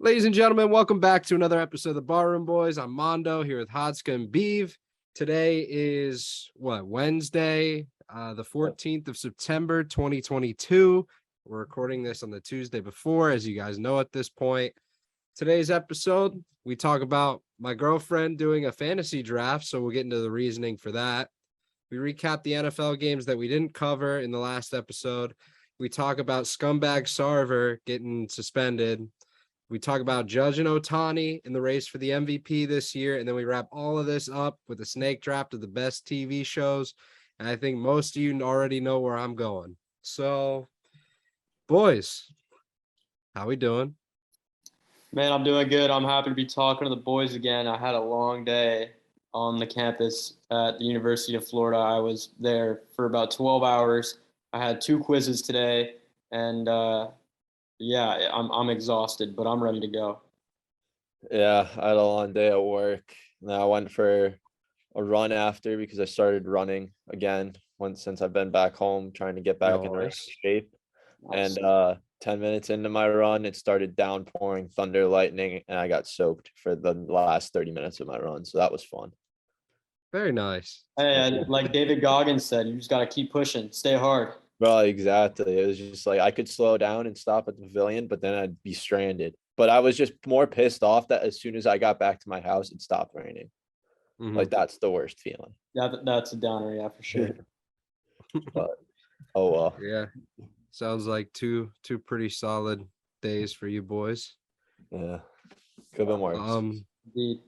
Ladies and gentlemen, welcome back to another episode of the Barroom Boys. I'm Mondo here with Hodska and Beeve. Today is Wednesday, the 14th of September, 2022. We're recording this on the Tuesday before, as you guys know at this point. Today's episode, we talk about my girlfriend doing a fantasy draft, so we'll get into the reasoning for that. We recap the NFL games that we didn't cover in the last episode. We talk about Scumbag Sarver getting suspended. We talk about Judge and Ohtani in the race for the MVP this year, and then we wrap all of this up with a snake draft of the best TV shows. And I think most of you already know where I'm going. So, boys, how we doing? Man, I'm doing good. I'm happy to be talking to the boys again. I had a long day on the campus at the University of Florida. I was there for about 12 hours. I had 2 quizzes today, and yeah, I'm exhausted, but I'm ready to go. Yeah, I had a long day at work. Now I went for a run after because I started running again since I've been back home trying to get back in running shape. Nice. And 10 minutes into my run, it started downpouring, thunder, lightning, and I got soaked for the last 30 minutes of my run. So that was fun. Very nice. Hey, like David Goggins said, you just got to keep pushing, stay hard. Bro, exactly. It was just like I could slow down and stop at the pavilion, but then I'd be stranded. But I was just more pissed off that as soon as I got back to my house, it stopped raining. Mhm. Like that's the worst feeling. Yeah, that's a downer, yeah, for sure. But oh well. Yeah. Sounds like two pretty solid days for you boys. Yeah. Could have been worse. Indeed.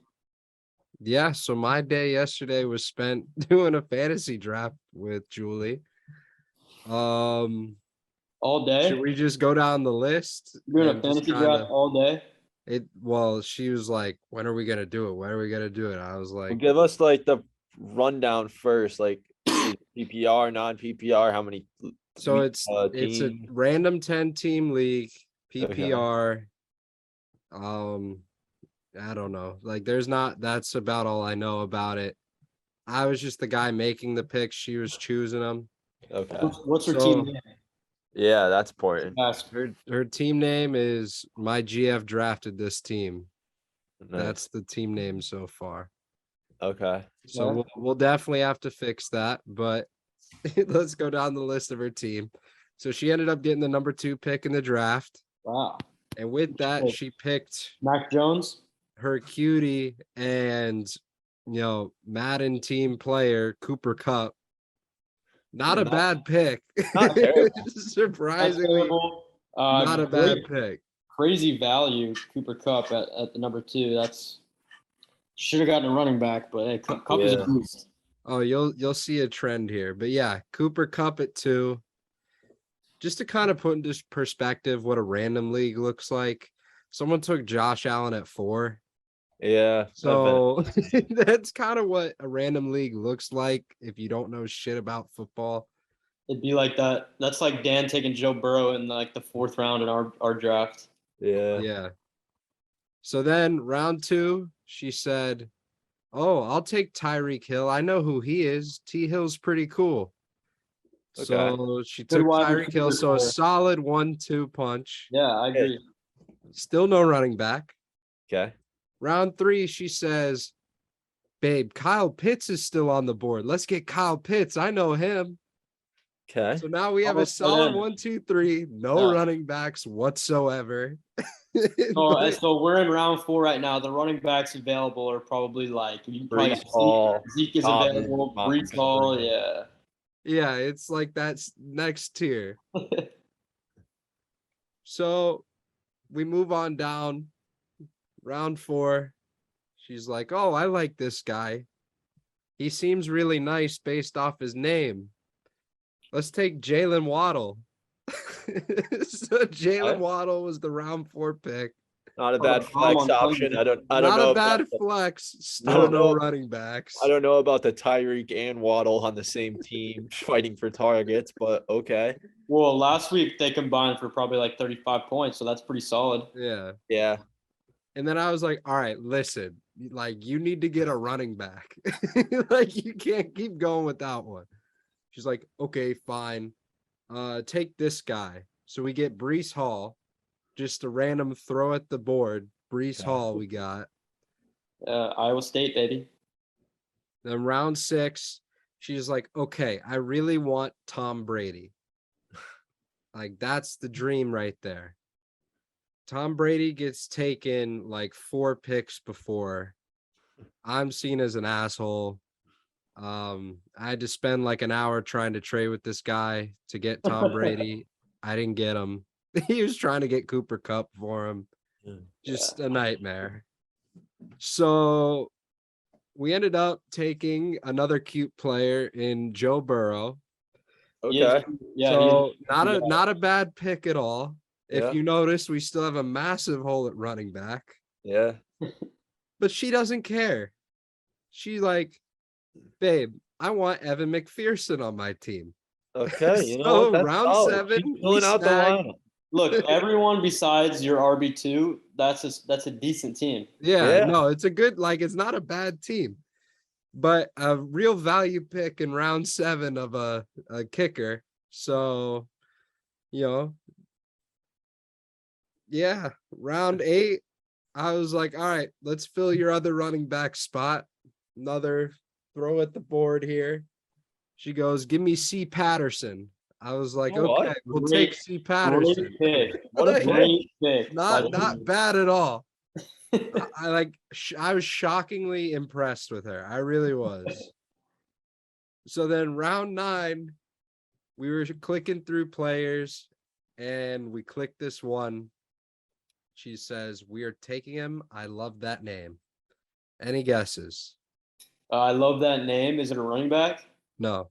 Yeah, so my day yesterday was spent doing a fantasy draft with Julie. All day? Should we just go down the list? Doing a and just fantasy draft all day? She was like, when are we gonna do it? When are we gonna do it? I was Well, like, give us like the rundown first, like PPR, non-PPR, how many so it's a team? random 10-team league, PPR. I don't know. Like that's about all I know about it. I was just the guy making the picks. She was choosing them. Okay. What's her So- team name? Yeah, that's important. Her team name is my GF drafted this team. Nice. That's the team name so far. Okay. So Yeah. we'll definitely have to fix that, but let's go down the list of her team. So she ended up getting the number 2 pick in the draft. Wow. And with that, Cool. she picked Mac Jones? her cutie and, Madden team player, Cooper Kupp. Not a bad pick. Not terrible. Surprisingly, not a bad pick. Crazy value, Cooper Kupp at the number 2. That's should have gotten a running back, but hey, Kupp is a boost. Oh, you'll see a trend here. But yeah, Cooper Kupp at 2. Just to kind of put into perspective what a random league looks like. Someone took Josh Allen at 4. Yeah. So that's kind of what a random league looks like if you don't know shit about football. It'd be like that. That's like Dan taking Joe Burrow in like the 4th round in our draft. Yeah. So then round 2, she said, "Oh, I'll take Tyreek Hill. I know who he is. T Hill's pretty cool." Okay. So she took Tyreek Hill. So a solid 1-2 punch. Yeah, I agree. Still no running back. Okay. Round 3, she says, "Babe, Kyle Pitts is still on the board. Let's get Kyle Pitts. I know him." Okay. So now we have a solid 1, 2, 3. No running backs whatsoever. So we're in round 4 right now. The running backs available are probably like Brees Hall, Zeke is Thomas, available. Montgomery. Brees Hall, yeah. Yeah, it's like that's next tier. So we move on down. Round 4. She's like, "Oh, I like this guy. He seems really nice based off his name. Let's take Jalen Waddle." So Jalen Waddle was the round 4 pick. Not a bad flex option. I don't know. Not a bad flex. Still no running backs. I don't know about the Tyreek and Waddle on the same team fighting for targets, but okay. Well, last week they combined for probably like 35 points, so that's pretty solid. Yeah. Yeah. And then I was like, all right, listen, like you need to get a running back. Like you can't keep going without one. She's like, okay, fine. Take this guy. So we get Brees Hall. just a random throw at the board. Brees Okay. Hall we got. Iowa State, baby. Then round 6, she's like, okay, I really want Tom Brady. Like, that's the dream right there. Tom Brady gets taken like 4 picks before. I'm seen as an asshole. I had to spend like an hour trying to trade with this guy to get Tom Brady. I didn't get him. He was trying to get Cooper Kupp for him. Just a nightmare. So we ended up taking another cute player in Joe Burrow. Okay. Yeah. So not a bad pick at all. If Yeah. you notice, we still have a massive hole at running back. Yeah. But she doesn't care. She like, babe, I want Evan McPherson on my team. Okay. You know So what? That's round solid. 7, She's we filling out the snagged- lineup. Look, everyone besides your RB2, that's a decent team. Yeah, Yeah. no, it's a good, like, it's not a bad team. But a real value pick in round 7 of a kicker. So, you know, yeah, round 8, I was like, all right, let's fill your other running back spot. Another throw at the board here. She goes, give me C. Patterson. I was like, Oh, what? okay, we'll take C. Patterson. Great pick. What a great pick. Not bad at all. I was shockingly impressed with her. I really was. So then round 9, we were clicking through players and we clicked this one. She says, we are taking him. I love that name. Any guesses? I love that name. Is it a running back? No,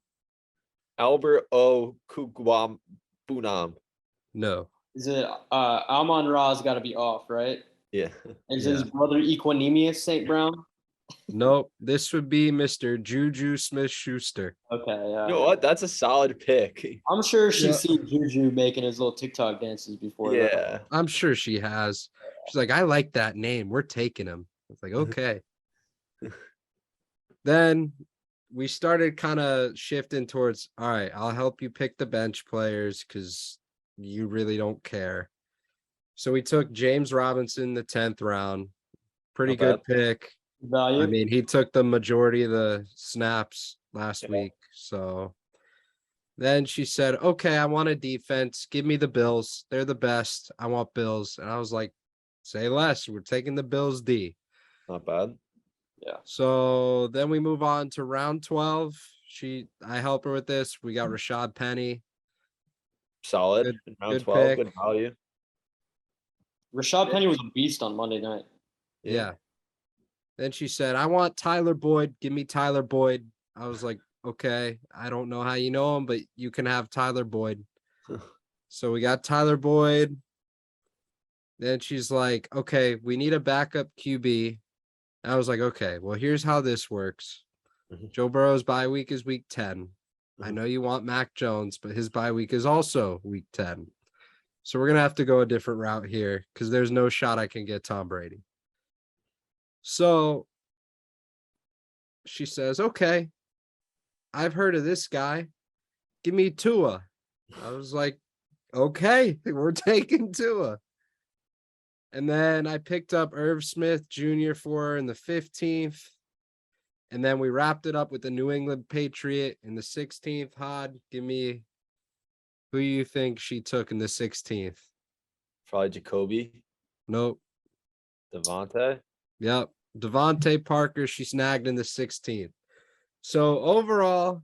Albert O. Kugwam Bunam. no. Is it Amon Ra's got to be off, right? Yeah. Is Yeah. his brother Equanimous St. Brown? Nope. This would be Mr. Juju Smith-Schuster. Okay, yeah. You know what? That's a solid pick. I'm sure she's Yeah. seen Juju making his little TikTok dances before. though. Yeah. I'm sure she has. She's like, I like that name. We're taking him. It's like, okay. Then we started kind of shifting towards, all right, I'll help you pick the bench players because you really don't care. So we took James Robinson the 10th round. Pretty Not good bad. pick. Value. I mean, he took the majority of the snaps last Yeah. week. So then she said, okay, I want a defense. Give me the Bills. They're the best. I want Bills. And I was like, say less. We're taking the Bills D. Not bad. So then we move on to round 12. I help her with this. We got Rashad Penny. Solid. Good- In round good 12. pick. Good value. Rashad Penny was a beast on Monday night. Yeah. Then she said, I want Tyler Boyd. Give me Tyler Boyd. I was like, okay, I don't know how you know him, but you can have Tyler Boyd. So we got Tyler Boyd. Then she's like, okay, we need a backup QB. I was like, okay, well, here's how this works. Mhm. Joe Burrow's bye week is week 10. I Mhm. know you want Mac Jones, but his bye week is also week 10. So we're going to have to go a different route here because there's no shot I can get Tom Brady. So she says, okay, I've heard of this guy. Give me Tua. I was like, okay, we're taking Tua. And then I picked up Irv Smith Jr. for her in the 15th. And then we wrapped it up with the New England Patriot in the 16th. Hod, give me who you think she took in the 16th. Probably Jacoby. Nope. Devontae. Yep. Devontae Parker, she snagged in the 16th. So overall,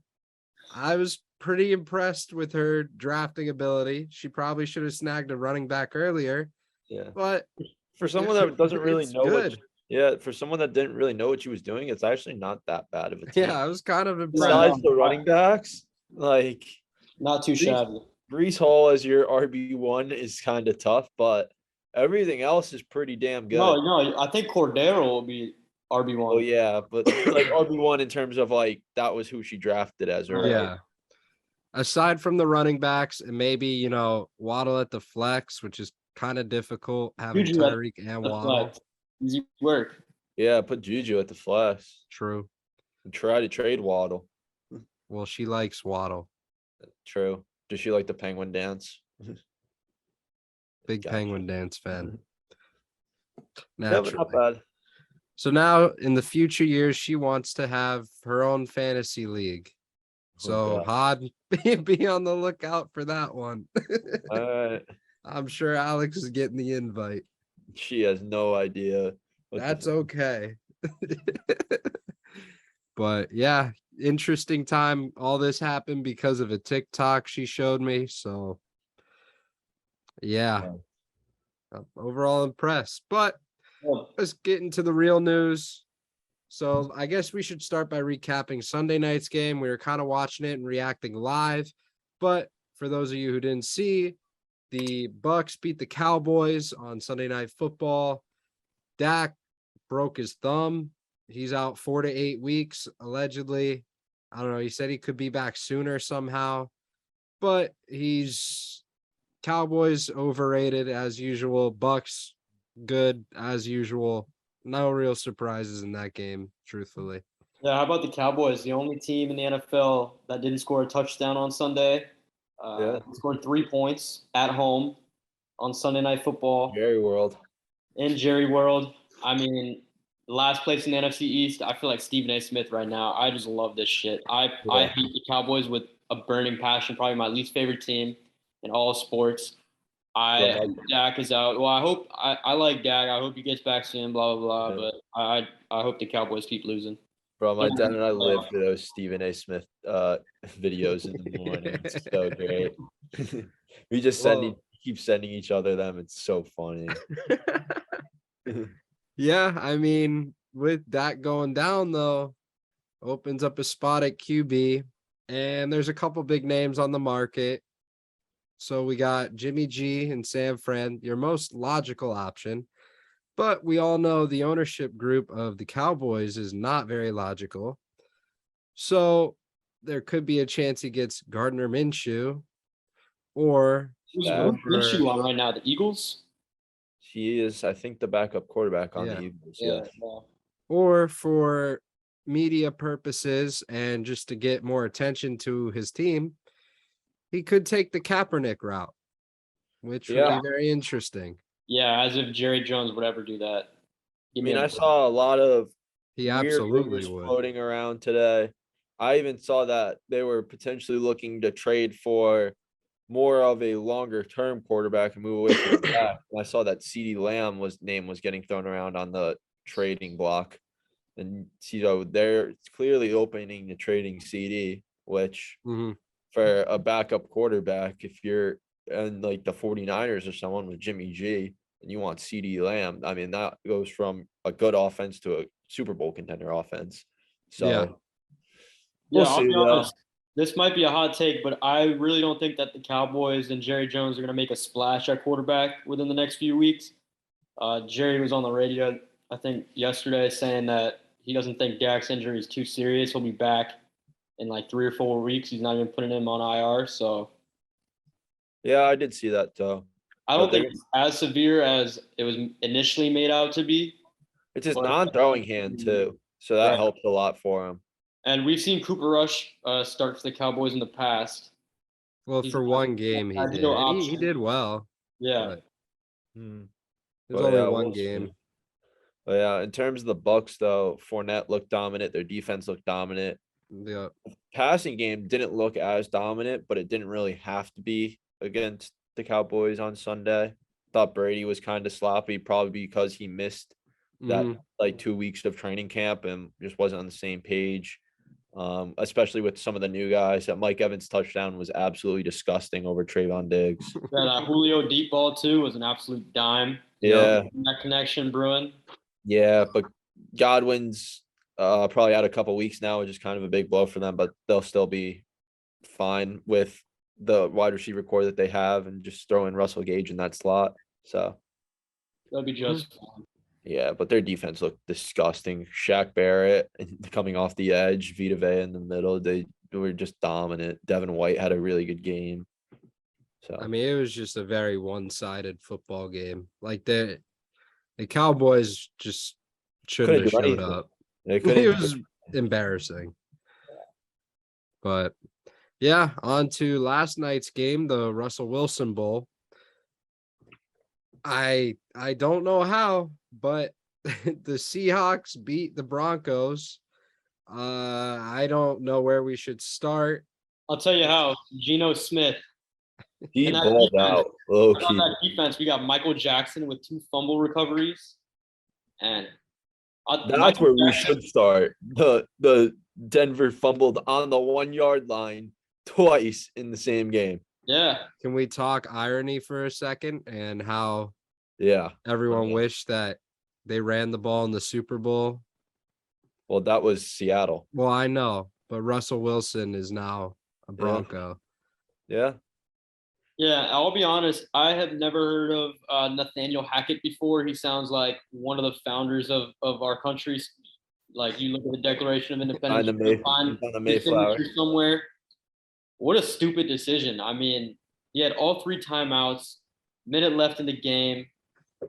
I was pretty impressed with her drafting ability. She probably should have snagged a running back earlier, Yeah. but For someone that doesn't really it's know good. for someone that didn't really know what she was doing, it's actually not that bad of a team. Yeah, I was kind of impressed. Besides the running backs, like Not too shabby. Brees Hall as your RB1 is kind of tough, but everything else is pretty damn good. No, I think Cordero will be RB1. Oh yeah, but like RB1 in terms of like that was who she drafted as her. Yeah. Aside from the running backs and maybe, Waddle at the flex, which is kind of difficult having Juju at Tyreek and The Waddle. flex. Easy work. Yeah, put Juju at the flex True. and try to trade Waddle. Well, she likes Waddle. True. Does she like the penguin dance? Big Gotcha. Penguin Dance fan. Yeah, but not Naturally. bad. So now in the future years, she wants to have her own fantasy league. So God. Hod, be on the lookout for that one. All right. I'm sure Alex is getting the invite. She has no idea. That's okay. But yeah, interesting time. All this happened because of a TikTok she showed me. So yeah, I'm overall impressed. But Well, let's get into the real news. So I guess we should start by recapping Sunday night's game. We were kind of watching it and reacting live. But for those of you who didn't see, the Bucs beat the Cowboys on Sunday Night Football. Dak broke his thumb. He's out 4 to 8 weeks, allegedly. I don't know. He said he could be back sooner somehow. But he's Cowboys overrated as usual. Bucs good as usual. No real surprises in that game, truthfully. yeah, how about the Cowboys? The only team in the NFL that didn't score a touchdown on Sunday. Yeah. Scored 3 points at home on Sunday Night Football Jerry World. in Jerry World. I mean, last place in the NFC East. I feel like Stephen A. Smith right now. I just love this shit. I Yeah. hate the Cowboys with a burning passion. Probably my least favorite team in all of sports. Dak is out. Well, I like Dak. I hope he gets back soon. Blah blah blah. Yeah. But I hope the Cowboys keep losing. Bro, my dad and I live for those Stephen A. Smith videos in the morning. It's so great. We just keep sending each other them. It's so funny. Yeah, I mean, with that going down though, opens up a spot at QB, and there's a couple big names on the market. So we got Jimmy G and Sam Fran, your most logical option. But we all know the ownership group of the Cowboys is not very logical. So there could be a chance he gets Gardner Minshew, or Who's Yeah. Minshew on right now? The Eagles. He is, I think, the backup quarterback on Yeah. the Eagles. Yeah. or for media purposes and just to get more attention to his team, he could take the Kaepernick route, which would Yeah. be very interesting. Yeah, as if Jerry Jones would ever do that. I mean, I saw a lot of He weird absolutely rumors would. floating around today. I even saw that they were potentially looking to trade for more of a longer term quarterback and move away from the back. I saw that CeeDee Lamb name was getting thrown around on the trading block. And they're clearly opening to trading CD, which Mhm. for a backup quarterback, if you're in like the 49ers or someone with Jimmy G and you want CeeDee Lamb, I mean, that goes from a good offense to a Super Bowl contender offense. So Yeah. we'll I'll see, be though. honest. This might be a hot take, but I really don't think that the Cowboys and Jerry Jones are going to make a splash at quarterback within the next few weeks. Jerry was on the radio, I think, yesterday saying that he doesn't think Dak's injury is too serious. He'll be back in like 3 or 4 weeks. He's not even putting him on IR. So Yeah, I did see that, though. I don't think it's as severe as it was initially made out to be. It's his But- non-throwing hand, too. So that Right. helps a lot for him. And we've seen Cooper Rush start for the Cowboys in the past. Well, He's for not- one game he did. ideal And he option. did well. Yeah. But Hmm. it was But only yeah, one we'll see. game. But yeah, in terms of the Bucs, though, Fournette looked dominant. Their defense looked dominant. Yeah. Passing game didn't look as dominant, but it didn't really have to be against the Cowboys on Sunday. Thought Brady was kind of sloppy, probably because he missed that Mhm. like 2 weeks of training camp and just wasn't on the same page. Especially with some of the new guys. That Mike Evans touchdown was absolutely disgusting over Trayvon Diggs. That Julio deep ball too was an absolute dime. Yeah, That connection brewing. yeah, but Godwin's probably out a couple weeks now, which is kind of a big blow for them, but they'll still be fine with the wide receiver core that they have and just throw in Russell Gage in that slot. So That'd be just fine. yeah, but their defense looked disgusting. Shaq Barrett coming off the edge, Vita Vea in the middle. They were just dominant. Devin White had a really good game. So I mean, it was just a very one-sided football game. Like the Cowboys just shouldn't couldn't have do showed anything. up. They It couldn't. was embarrassing. But yeah, on to last night's game, the Russell Wilson Bowl. I don't know how, but the Seahawks beat the Broncos. I don't know where we should start. I'll tell you how. Geno Smith. He And that balled defense, out low on key. that defense, we got Michael Jackson with 2 fumble recoveries. And That's where we should start. The Denver fumbled on the 1 yard line twice in the same game. Yeah. Can we talk irony for a second and how Yeah. everyone wished that they ran the ball in the Super Bowl? Well, that was Seattle. Well, I know, but Russell Wilson is now a Bronco. Yeah. Yeah, I'll be honest. I have never heard of Nathaniel Hackett before. He sounds like one of the founders of our country. Like you look at the Declaration of Independence, you find his signature somewhere. What a stupid decision. I mean, he had all 3 timeouts, minute left in the game.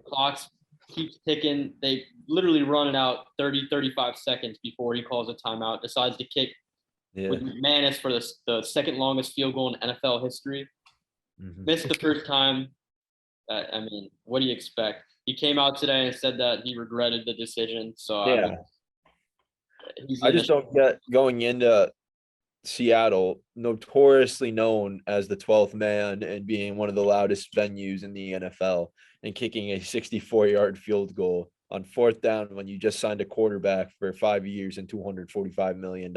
Clocks keeps ticking. They literally run it out 30, 35 seconds before he calls a timeout, decides to kick with McManus for the second longest field goal in NFL history. Missed the first time. I mean, what do you expect? He came out today and said that he regretted the decision. So I just don't get going into Seattle, notoriously known as the 12th man and being one of the loudest venues in the NFL, and kicking a 64-yard field goal on 4th down when you just signed a quarterback for 5 years and $245 million.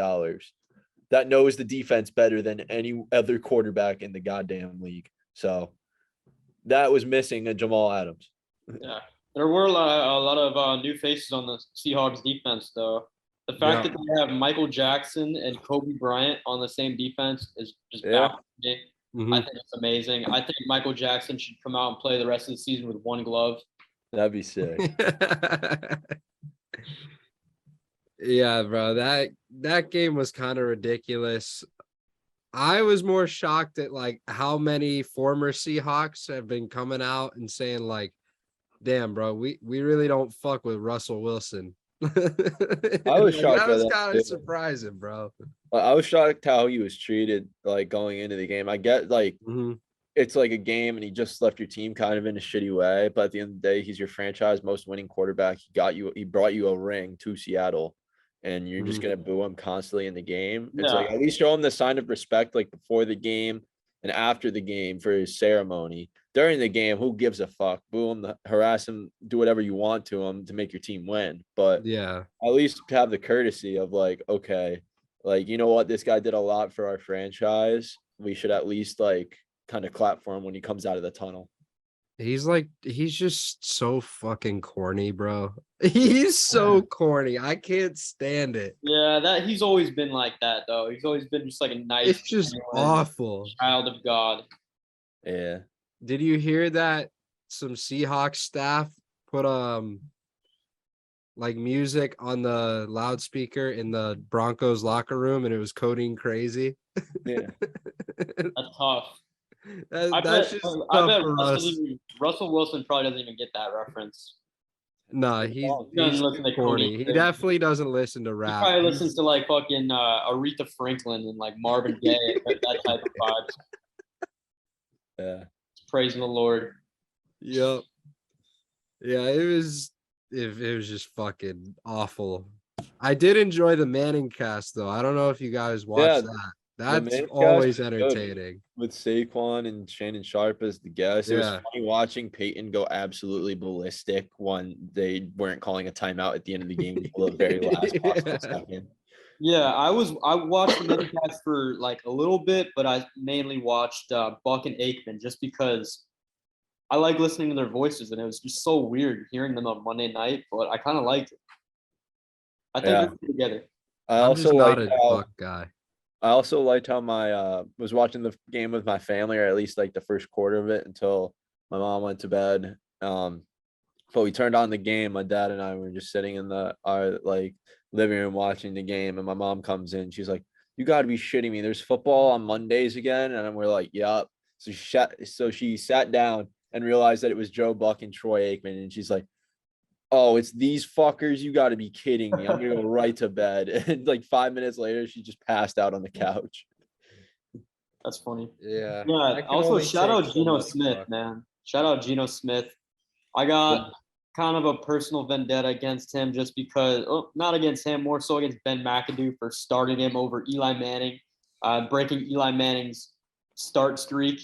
That knows the defense better than any other quarterback in the goddamn league. So that was missing a Jamal Adams. Yeah, there were a lot of new faces on the Seahawks defense, though. The fact that they have Michael Jackson and Kobe Bryant on the same defense is just baffling me. I think it's amazing. I think Michael Jackson should come out and play the rest of the season with 1 glove. That'd be sick. Yeah, bro. That game was kind of ridiculous. I was more shocked at like how many former Seahawks have been coming out and saying like, damn, bro, we really don't fuck with Russell Wilson. I was shocked. That was kind of surprising, bro. I was shocked how he was treated like going into the game. I get like it's like a game and he just left your team kind of in a shitty way, but at the end of the day, he's your franchise most winning quarterback. He brought you a ring to Seattle, and you're just gonna boo him constantly in the game. It's like at least show him the sign of respect like before the game and after the game for his ceremony. During the game, who gives a fuck? Boo him, harass him, do whatever you want to him to make your team win. But at least have the courtesy of like, okay, like, you know what, this guy did a lot for our franchise. We should at least like kind of clap for him when he comes out of the tunnel. He's just so fucking corny, bro. He's so corny. I can't stand it. Yeah, he's always been like that, though. He's always been just like a nice, it's just awful child of God. Yeah. Did you hear that some Seahawks staff put like music on the loudspeaker in the Broncos locker room and it was Codeine Crazy? Yeah. That's tough. I bet Russell Wilson probably doesn't even get that reference. No, he's corny. He definitely doesn't listen to rap. He probably listens to like fucking Aretha Franklin and like Marvin Gaye, that type of vibes. Yeah. Praising the Lord. Yep. Yeah, it was just fucking awful. I did enjoy the Manning cast though. I don't know if you guys watched that. That's always entertaining. With Saquon and Shannon Sharp as the guest. It was funny watching Peyton go absolutely ballistic when they weren't calling a timeout at the end of the game until the very last possible second. Yeah, I watched the Medicast for like a little bit, but I mainly watched Buck and Aikman just because I like listening to their voices, and it was just so weird hearing them on Monday night, but I kind of liked it. I think they're together. I'm just not a Buck guy. I also liked how my was watching the game with my family, or at least like the first quarter of it until my mom went to bed. But we turned on the game. My dad and I were just sitting in our like living room watching the game, and my mom comes in. She's like, "You got to be shitting me! There's football on Mondays again." And we're like, "Yup." So she sat down and realized that it was Joe Buck and Troy Aikman, and she's like, "Oh, it's these fuckers! You got to be kidding me! I'm gonna go right to bed." And like 5 minutes later, she just passed out on the couch. That's funny. Yeah. Yeah. Also, shout out Geno Smith, man. Shout out Geno Smith. I got kind of a personal vendetta against him just because, not against him, more so against Ben McAdoo for starting him over Eli Manning, breaking Eli Manning's start streak,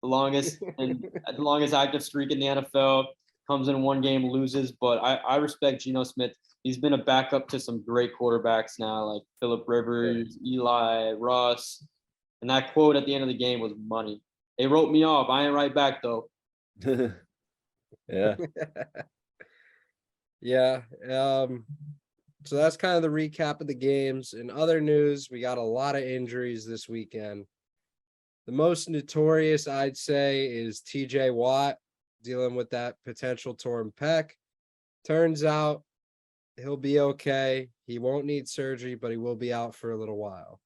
the longest active streak in the NFL. Comes in one game, loses, but I respect Geno Smith. He's been a backup to some great quarterbacks now, like Phillip Rivers, Eli, Russ. And that quote at the end of the game was money. They wrote me off. I ain't right back, though. Yeah. Yeah. So that's kind of the recap of the games. In other news, we got a lot of injuries this weekend. The most notorious, I'd say, is TJ Watt dealing with that potential torn pec. Turns out he'll be okay. He won't need surgery, but he will be out for a little while.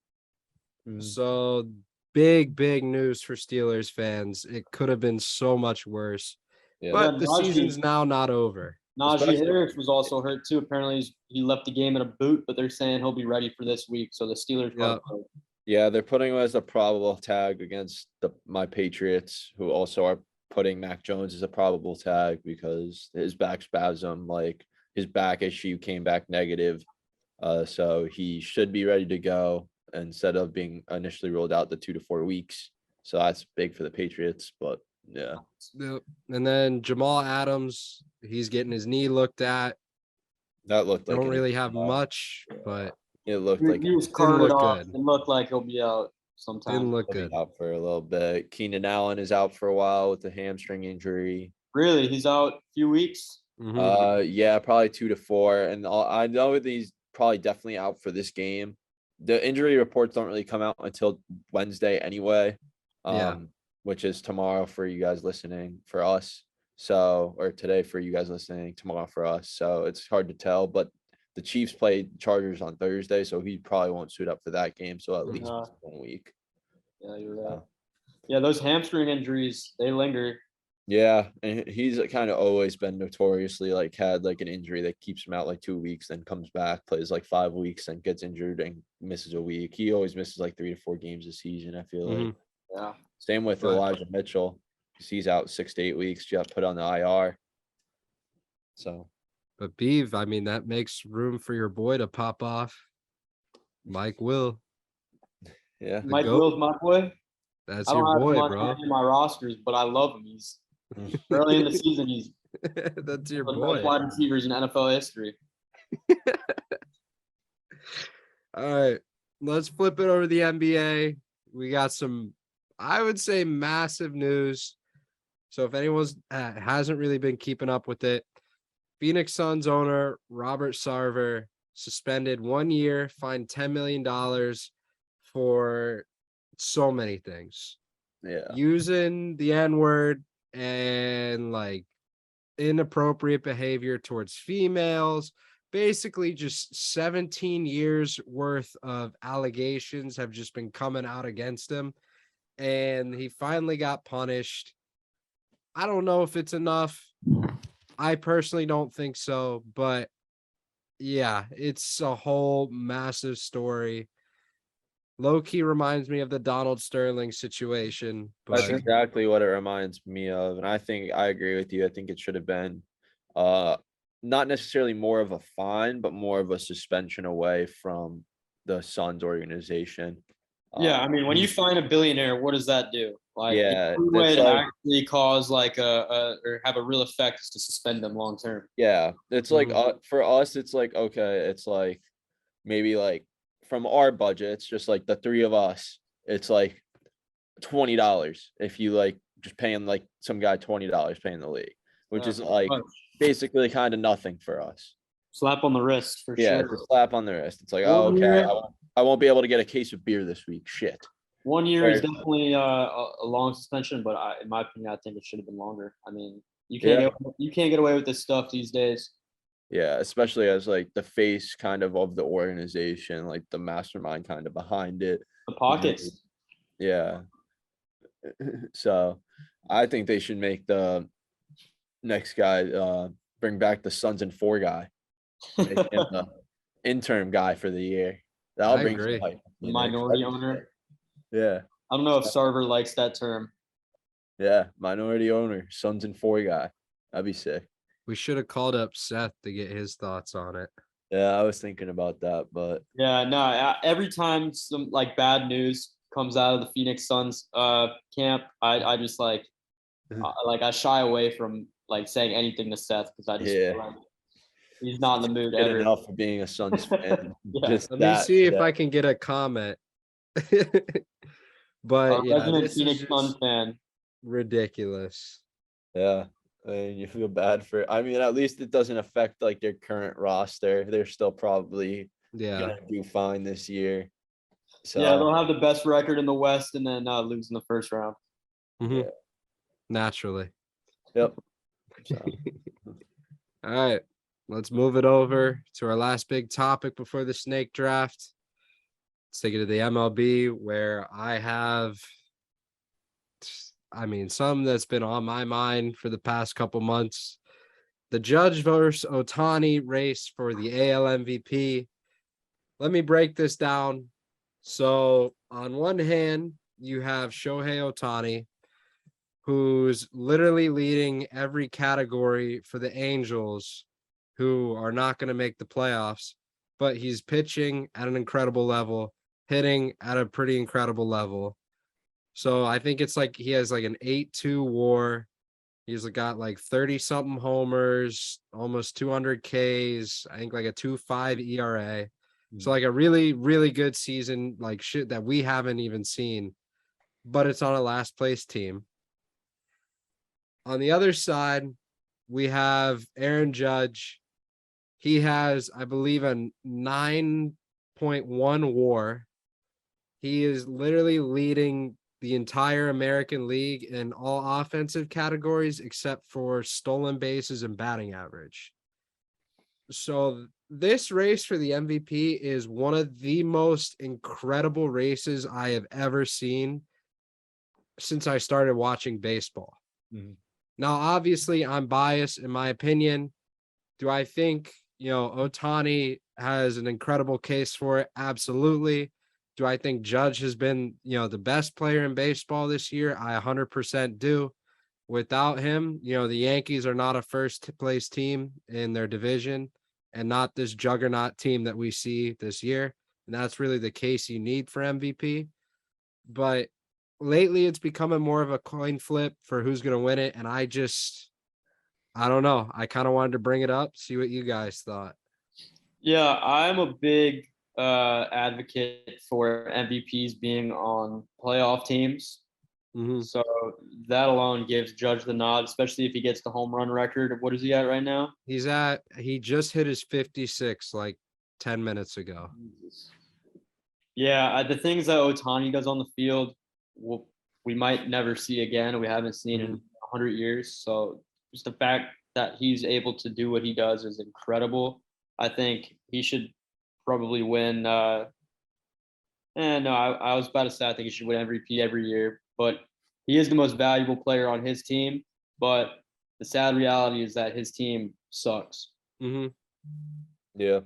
So big news for Steelers fans. It could have been so much worse. Yeah. But the season's now not over. Najee Harris was also hurt too. Apparently, he left the game in a boot, but they're saying he'll be ready for this week. So the Steelers. Yeah, they're putting him as a probable tag against my Patriots, who also are putting Mac Jones as a probable tag because his back spasm, like his back issue, came back negative. So he should be ready to go instead of being initially ruled out the 2 to 4 weeks. So that's big for the Patriots, but yeah. And then Jamal Adams, he's getting his knee looked at. That looked like don't really have much, but it looked like he was carted off. It looked like he'll be out sometime. Didn't look good. Out for a little bit. Keenan Allen is out for a while with a hamstring injury. Really? He's out a few weeks? Yeah, probably 2 to 4. And I know that he's probably definitely out for this game. The injury reports don't really come out until Wednesday anyway. Which is tomorrow for you guys listening, for us. So, or today for you guys listening, tomorrow for us. So it's hard to tell, but the Chiefs play Chargers on Thursday, so he probably won't suit up for that game. So at least 1 week. Yeah, you're right. Yeah, those hamstring injuries, they linger. Yeah, and he's kind of always been notoriously like had like an injury that keeps him out like 2 weeks, then comes back, plays like 5 weeks, and gets injured and misses a week. He always misses like 3 to 4 games a season, I feel like. Yeah. Same with Elijah Mitchell. He's out 6 to 8 weeks, just put on the IR. So, but Beeve, I mean, that makes room for your boy to pop off. Mike Will. Yeah. Mike Will's my boy. That's your boy, bro. In my rosters, but I love him. He's early in the season. He's that's your boy. Wide receivers in NFL history. All right, let's flip it over to the NBA. We got some, I would say, massive news. So if anyone hasn't really been keeping up with it, Phoenix Suns owner Robert Sarver suspended 1 year, fined $10 million for so many things. Yeah. Using the N-word and like inappropriate behavior towards females. Basically just 17 years worth of allegations have just been coming out against him. And he finally got punished. I don't know if it's enough. I personally don't think so, but yeah, it's a whole massive story. Low-key reminds me of the Donald Sterling situation. But that's exactly what it reminds me of. And I think I agree with you. I think it should have been not necessarily more of a fine, but more of a suspension away from the Suns organization. Yeah, I mean, when you find a billionaire, what does that do? Like, yeah, the way to actually cause like or have a real effect is to suspend them long term. Yeah, it's like for us, it's like okay, it's like maybe like from our budget, it's just like the three of us. It's like $20 if you like just paying like some guy $20 paying the league, which is like basically kind of nothing for us. Slap on the wrist for sure. Yeah, it's a slap on the wrist. It's like, oh, okay, I won't be able to get a case of beer this week. Shit. 1 year is definitely a long suspension, but in my opinion, I think it should have been longer. I mean, you can't get away with this stuff these days. Yeah, especially as like the face kind of the organization, like the mastermind kind of behind it. The pockets. Yeah. So I think they should make the next guy bring back the Suns and 4 guy. Make him the interim guy for the year. That'll bring some hype. Minority owner. Yeah. I don't know if Sarver likes that term. Yeah, minority owner, Suns and 4 guy. That'd be sick. We should have called up Seth to get his thoughts on it. Yeah, I was thinking about that, but Yeah, no. Every time some like bad news comes out of the Phoenix Suns camp, I just like I shy away from like saying anything to Seth because I just yeah, feel like he's not in the mood good ever. enough for being a Suns fan. Yeah. Just Let me that. see if yeah. I can get a comment. But yeah, Resident this is Phoenix Suns just fan. ridiculous. Yeah. I mean, you feel bad for. I mean, at least it doesn't affect like their current roster. They're still probably Yeah. gonna do fine this year. So Yeah, they'll have the best record in the West and then lose in the first round. Mhm. Yeah. Naturally. Yep. So, All right. Let's move it over to our last big topic before the snake draft. Let's take it to the MLB, where I have, some that's been on my mind for the past couple months. The Judge versus Ohtani race for the AL MVP. Let me break this down. So, on one hand, you have Shohei Ohtani, who's literally leading every category for the Angels, who are not going to make the playoffs, but he's pitching at an incredible level, hitting at a pretty incredible level. So I think it's like he has like an 8.2 WAR. He's got like 30 something homers, almost 200 Ks, I think like a 2.5 ERA. So like a really, really good season, like shit that we haven't even seen, but it's on a last place team. On the other side, we have Aaron Judge. He has, I believe, a 9.1 WAR. He is literally leading the entire American League in all offensive categories except for stolen bases and batting average. So this race for the MVP is one of the most incredible races I have ever seen since I started watching baseball. Mhm. Now, obviously, I'm biased in my opinion. Do I think, Ohtani has an incredible case for it? Absolutely. Do I think Judge has been, the best player in baseball this year? I 100% do. Without him, the Yankees are not a first place team in their division and not this juggernaut team that we see this year. And that's really the case you need for MVP. But lately, it's becoming more of a coin flip for who's going to win it. And I don't know. I kind of wanted to bring it up, see what you guys thought. Yeah, I'm a big advocate for MVPs being on playoff teams. Mhm. So that alone gives Judge the nod, especially if he gets the home run record. What is he at right now? He just hit his 56 like 10 minutes ago. Yeah, the things that Ohtani does on the field, we might never see again. We haven't seen in 100 years. So just the fact that he's able to do what he does is incredible. I think he should probably win. No, I was about to say I think he should win MVP every year, but he is the most valuable player on his team. But the sad reality is that his team sucks. Mm-hmm. Yeah.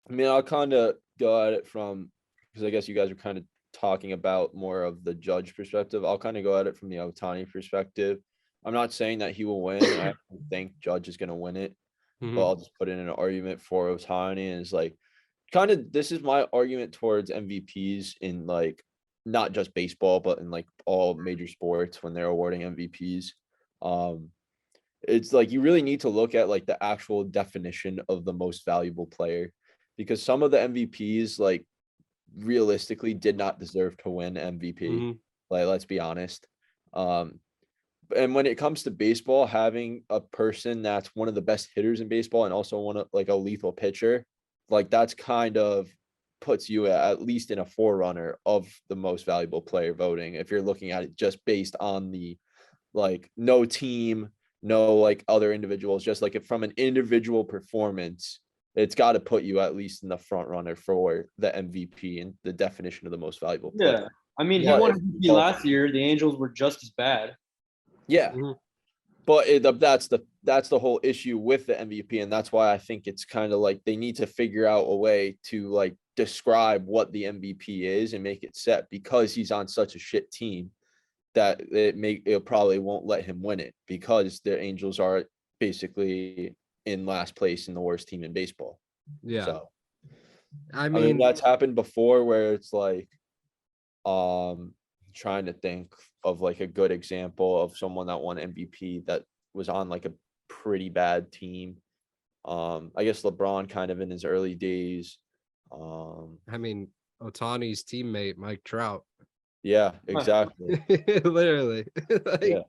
I mean, I'll kind of go at it from, because I guess you guys are kind of talking about more of the Judge perspective. I'll kind of go at it from the Ohtani perspective. I'm not saying that he will win. I think Judge is going to win it, but I'll just put in an argument for Ohtani. And it's like, this is my argument towards MVPs in like, not just baseball, but in like all major sports when they're awarding MVPs. It's like, you really need to look at like the actual definition of the most valuable player, because some of the MVPs, like, realistically did not deserve to win MVP. Like, let's be honest. And when it comes to baseball, having a person that's one of the best hitters in baseball and also one of like a lethal pitcher, like that's kind of puts you at least in a forerunner of the most valuable player voting. If you're looking at it just based on the like no team, no like other individuals, just like from an individual performance, it's got to put you at least in the front runner for the MVP and the definition of the most valuable player. Yeah. I mean, he But won MVP last year. The Angels were just as bad. Yeah. But that's the whole issue with the MVP. And that's why I think it's kind of like they need to figure out a way to like describe what the MVP is and make it set, because he's on such a shit team that it probably won't let him win it, because the Angels are basically in last place in the worst team in baseball. Yeah. So I I mean, mean, that's happened before where it's like, trying to think of like a good example of someone that won MVP that was on like a pretty bad team. I guess LeBron kind of in his early days. I mean, Otani's teammate, Mike Trout. Yeah, exactly. Literally. Like, Yeah.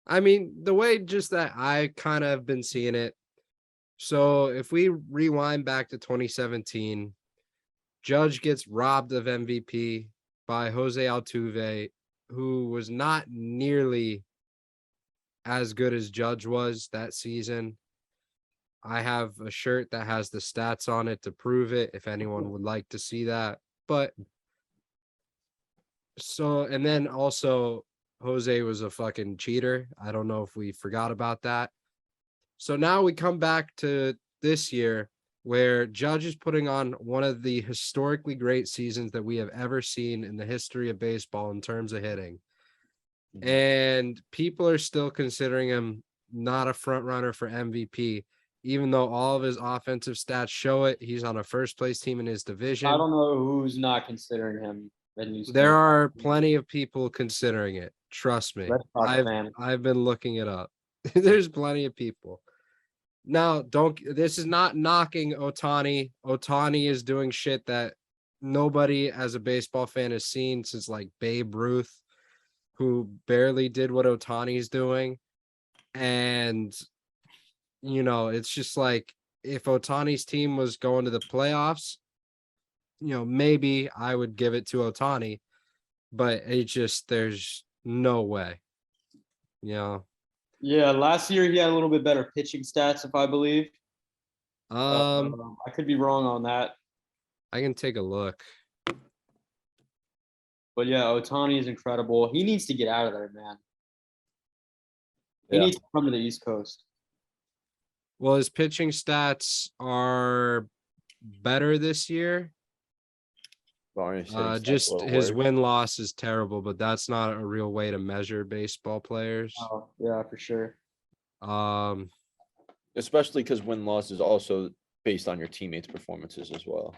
I mean, the way just that I kind of have been seeing it. So if we rewind back to 2017, Judge gets robbed of MVP by Jose Altuve, who was not nearly as good as Judge was that season. I have a shirt that has the stats on it to prove it if anyone would like to see that. But so, and then also Jose was a fucking cheater. I don't know if we forgot about that. So now we come back to this year where Judge is putting on one of the historically great seasons that we have ever seen in the history of baseball in terms of hitting. And people are still considering him not a front runner for MVP, even though all of his offensive stats show it. He's on a first place team in his division. I don't know who's not considering him. There are plenty of people considering it. Trust me. Red Sox fan. I've been looking it up. There's plenty of people. Now, this is not knocking Ohtani. Ohtani is doing shit that nobody as a baseball fan has seen since like Babe Ruth, who barely did what Ohtani's doing. And, you know, it's just like if Ohtani's team was going to the playoffs, you know, maybe I would give it to Ohtani, but there's no way, you know. Yeah, last year he had a little bit better pitching stats, if I believe. I could be wrong on that. I can take a look. But yeah, Ohtani is incredible. He needs to get out of there, man. He Yeah. needs to come to the East Coast. Well, his pitching stats are better this year. Just his win-loss is terrible, but that's not a real way to measure baseball players. Oh, yeah, for sure. Especially because win-loss is also based on your teammates' performances as well.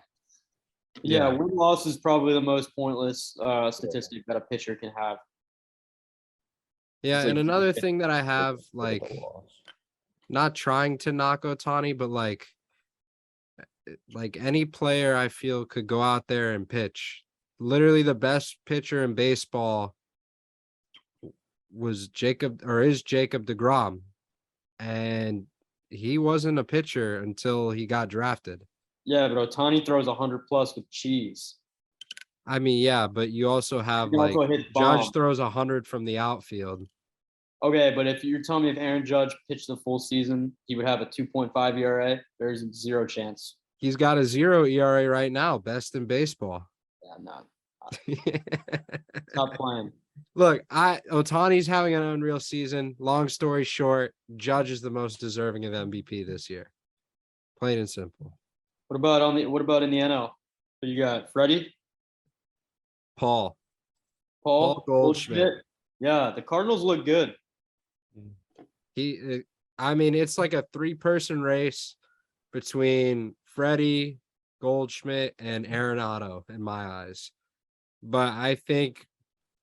Yeah, Yeah. win-loss is probably the most pointless statistic that a pitcher can have. Yeah, It's like and another you can- thing that I have, with like, a loss. not trying to knock Ohtani, but like any player I feel could go out there and pitch. Literally the best pitcher in baseball is Jacob DeGrom. And he wasn't a pitcher until he got drafted. Yeah, but Ohtani throws 100 plus with cheese. I mean, yeah, but you also have He can like also hit Judge bombs. throws 100 from the outfield. Okay, but if you're telling me if Aaron Judge pitched the full season, he would have a 2.5 ERA, there's zero chance. He's got a 0 ERA right now, best in baseball. Yeah, no. Stop playing. Look, Ohtani's having an unreal season. Long story short, Judge is the most deserving of MVP this year. Plain and simple. What about in the NL? Who you got? Freddie? Paul Paul Goldschmidt. Yeah, the Cardinals look good. I mean, it's like a 3-person race between Freddie, Goldschmidt, and Arenado in my eyes. But I think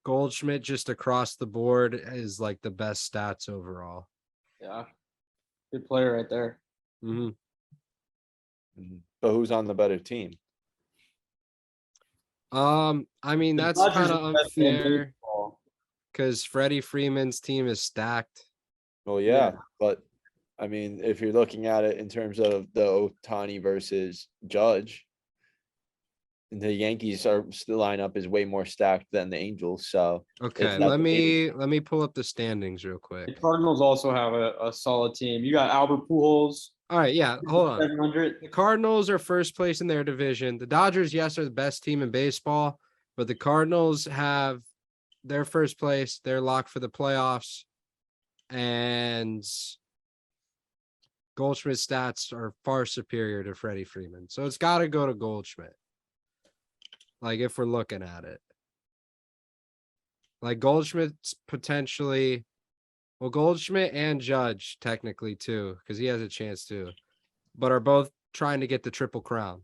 Goldschmidt just across the board is like the best stats overall. Yeah. Good player right there. Mm-hmm. But who's on the better team? I mean, The that's Dodgers kind are of the best team in unfair baseball. because Freddie Freeman's team is stacked. Well, yeah, but I mean, if you're looking at it in terms of the Ohtani versus Judge, the Yankees lineup is way more stacked than the Angels. So Okay, let me pull up the standings real The quick. Cardinals also have a solid team. You got Albert Pujols. All right, yeah, hold on. 700. The Cardinals are first place in their division. The Dodgers, yes, are the best team in baseball, but the Cardinals have their first place. They're locked for the playoffs. And Goldschmidt's stats are far superior to Freddie Freeman. So it's got to go to Goldschmidt. Like, if we're looking at it. Like, Goldschmidt's potentially Well, Goldschmidt and Judge technically too, because he has a chance too, but are both trying to get the Triple Crown.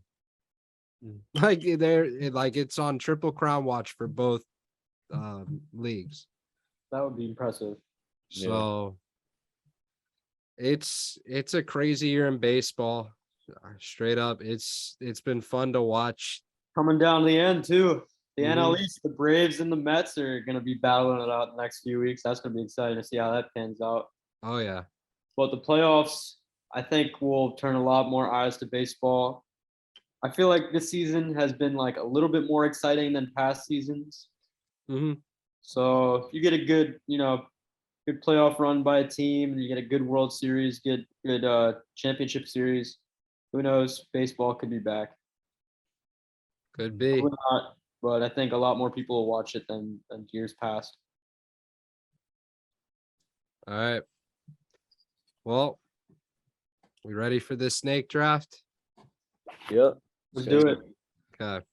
Like it's on Triple Crown watch for both leagues. That would be impressive. So it's a crazy year in baseball. Straight up, it's been fun to watch. Coming down to the end too. The Mhm. NL East, the Braves and the Mets are going to be battling it out the next few weeks. That's going to be exciting to see how that pans out. Oh yeah. But the playoffs, I think, will turn a lot more eyes to baseball. I feel like this season has been like a little bit more exciting than past seasons. hmm So if you get a good, good playoff run by a team, and you get a good World Series, good championship series, who knows? Baseball could be back. Could be. Probably not, but I think a lot more people will watch it than years past. All right. Well, we ready for this snake draft? Yep. Let's do it. Okay.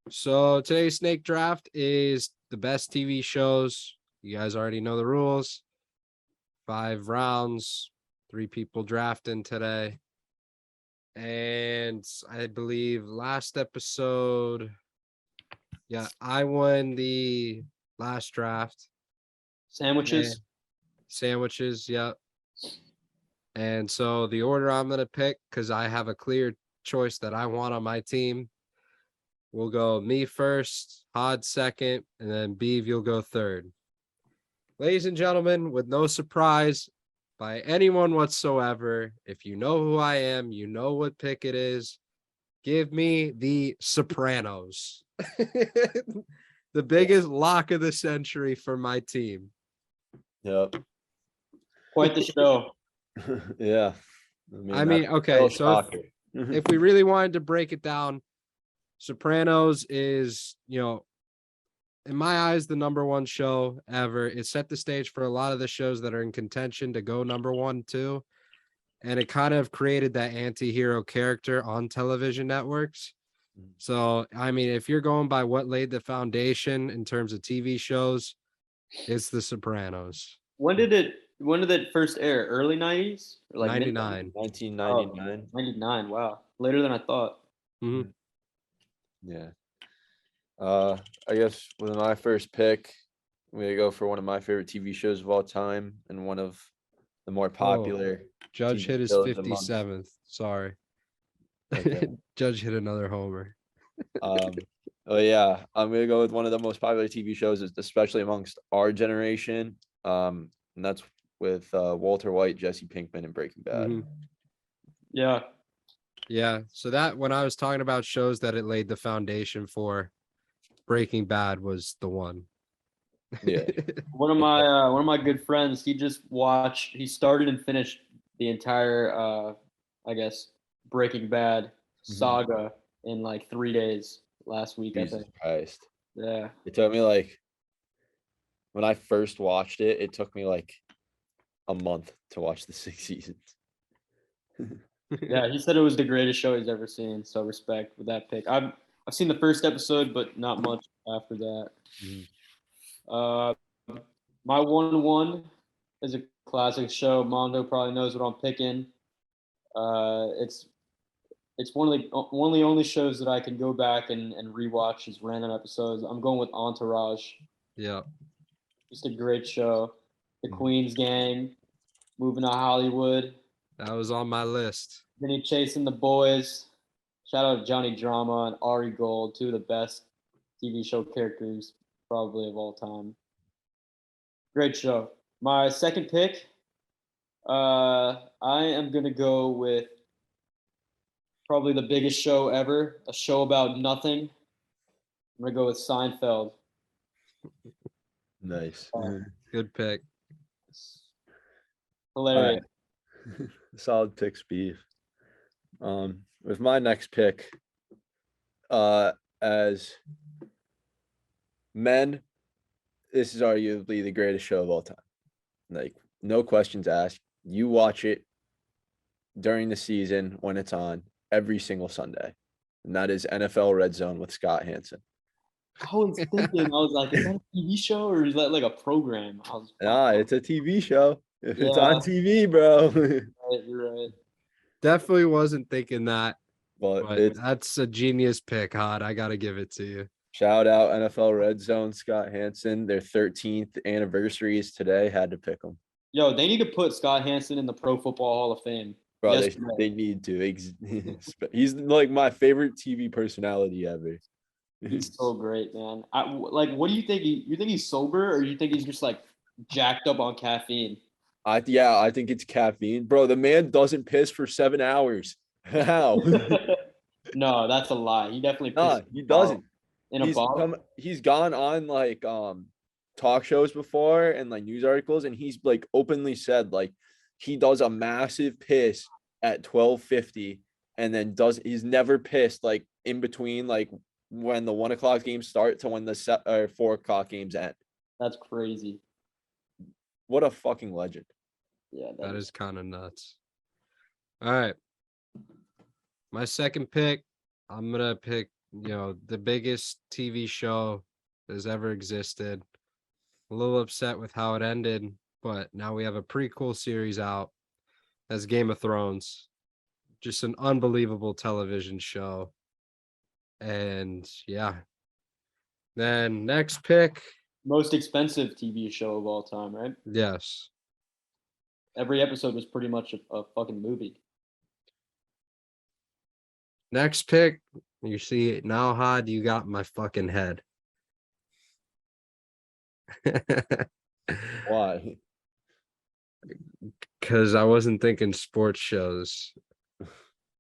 So today's snake draft is the best TV shows. You guys already know the rules. 5 rounds, 3 people drafting today. And I believe last episode, I won the last draft. Sandwiches. Sandwiches, yep. And so the order I'm going to pick, because I have a clear choice that I want on my team, we'll go me first, Hod second, and then Beeve, you'll go third. Ladies and gentlemen, with no surprise by anyone whatsoever, if you know who I am, you know what pick it is. Give me the Sopranos. The biggest lock of the century for my team. Yep. Quite the show. Yeah. I mean, that's okay, no so shocker. if we really wanted to break it down, Sopranos is, in my eyes, the number one show ever. It set the stage for a lot of the shows that are in contention to go number 1, too. And it kind of created that anti-hero character on television networks. So, I mean, if you're going by what laid the foundation in terms of TV shows, it's The Sopranos. When did it first air? Early 90s? Or like 99. 1999. 99. Wow. Later than I thought. Mhm. Yeah. I guess with my first pick, I'm gonna go for one of my favorite TV shows of all time and one of the more popular. Judge TV hit his shows amongst- 57th. Sorry. Okay. Judge hit another homer. Oh yeah, I'm gonna go with one of the most popular TV shows, especially amongst our generation. And that's with Walter White, Jesse Pinkman, and Breaking Bad. Mhm. Yeah. Yeah. So that when I was talking about shows that it laid the foundation for, Breaking Bad was the one. Yeah. One of my good friends, he started and finished the entire I guess Breaking Bad saga in like 3 days last week, I Jesus think. Christ. Yeah. It took me like when I first watched it, it took me like a month to watch the 6 seasons. Yeah, he said it was the greatest show he's ever seen, so respect with that pick. I've seen the first episode, but not much after that. My 1-1 is a classic show. Mondo probably knows what I'm picking. It's one of the only shows that I can go back and rewatch as random episodes. I'm going with Entourage. Yeah. Just a great show. The Queen's Gang, moving to Hollywood. That was on my list. Then he chasing the boys. Shout out to Johnny Drama and Ari Gold, 2 of the best TV show characters probably of all time. Great show. My second pick, I am gonna go with probably the biggest show ever, a show about nothing. I'm gonna go with Seinfeld. Nice. Good pick. Hilarious. Solid picks, Beef. With my next pick, as men, this is arguably the greatest show of all time. Like, no questions asked. You watch it during the season when it's on every single Sunday, and that is NFL Red Zone with Scott Hansen. I was thinking, I was like, is that a TV show or is that like a program? I was, Nah, it's a TV show. If it's yeah, on TV, bro. right, you're right. Definitely wasn't thinking that, But but it's that's a genius pick, Hod. I gotta give it to you. shout out NFL Red Zone, Scott Hansen. Their 13th anniversary is today. Had to pick them. Yo, they need to put Scott Hansen in the Pro Football Hall of Fame. Bro, Yes, they need to. He's like my favorite TV personality ever. he's so great, man. Like, what do you think? You think he's sober, or you think he's just like jacked up on caffeine? I think it's caffeine. Bro, the man doesn't piss for 7 hours. How? No, that's a lie. He definitely Nah, pissed he doesn't. in a bottle. He's gone on like talk shows before and like news articles, and he's like openly said like he does a massive piss at 12:50 and then he's never pissed like in between like when the 1 o'clock games start to when the 4 o'clock games end. That's crazy. What a fucking legend. Yeah, That is kind of nuts. All right. My second pick, I'm going to pick, the biggest TV show that's ever existed. A little upset with how it ended, but now we have a prequel series out as Game of Thrones. Just an unbelievable television show. And yeah. Then next pick. most expensive TV show of all time, right? Yes. Every episode was pretty much a fucking movie. Next pick. You see now, Hod, you got my fucking head. Why? Because I wasn't thinking sports shows.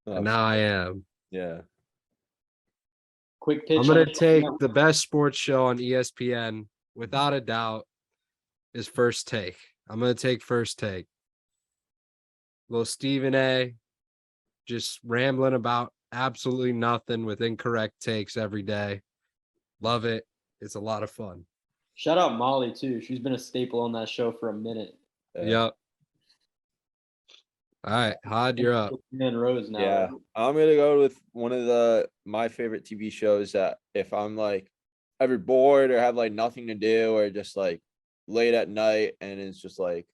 Oh, And now I am. yeah. Quick pitch. I'm going to take the best sports show on ESPN, without a doubt, is First Take. I'm going to take First Take. Little Stephen A. just rambling about absolutely nothing with incorrect takes every day. Love it. It's a lot of fun. Shout out Molly too. She's been a staple on that show for a minute. Yep. All right, Hod, you're up. And Rose now. Yeah, right? I'm gonna go with one of my favorite TV shows that if I'm like ever bored or have like nothing to do or just like late at night and it's just like,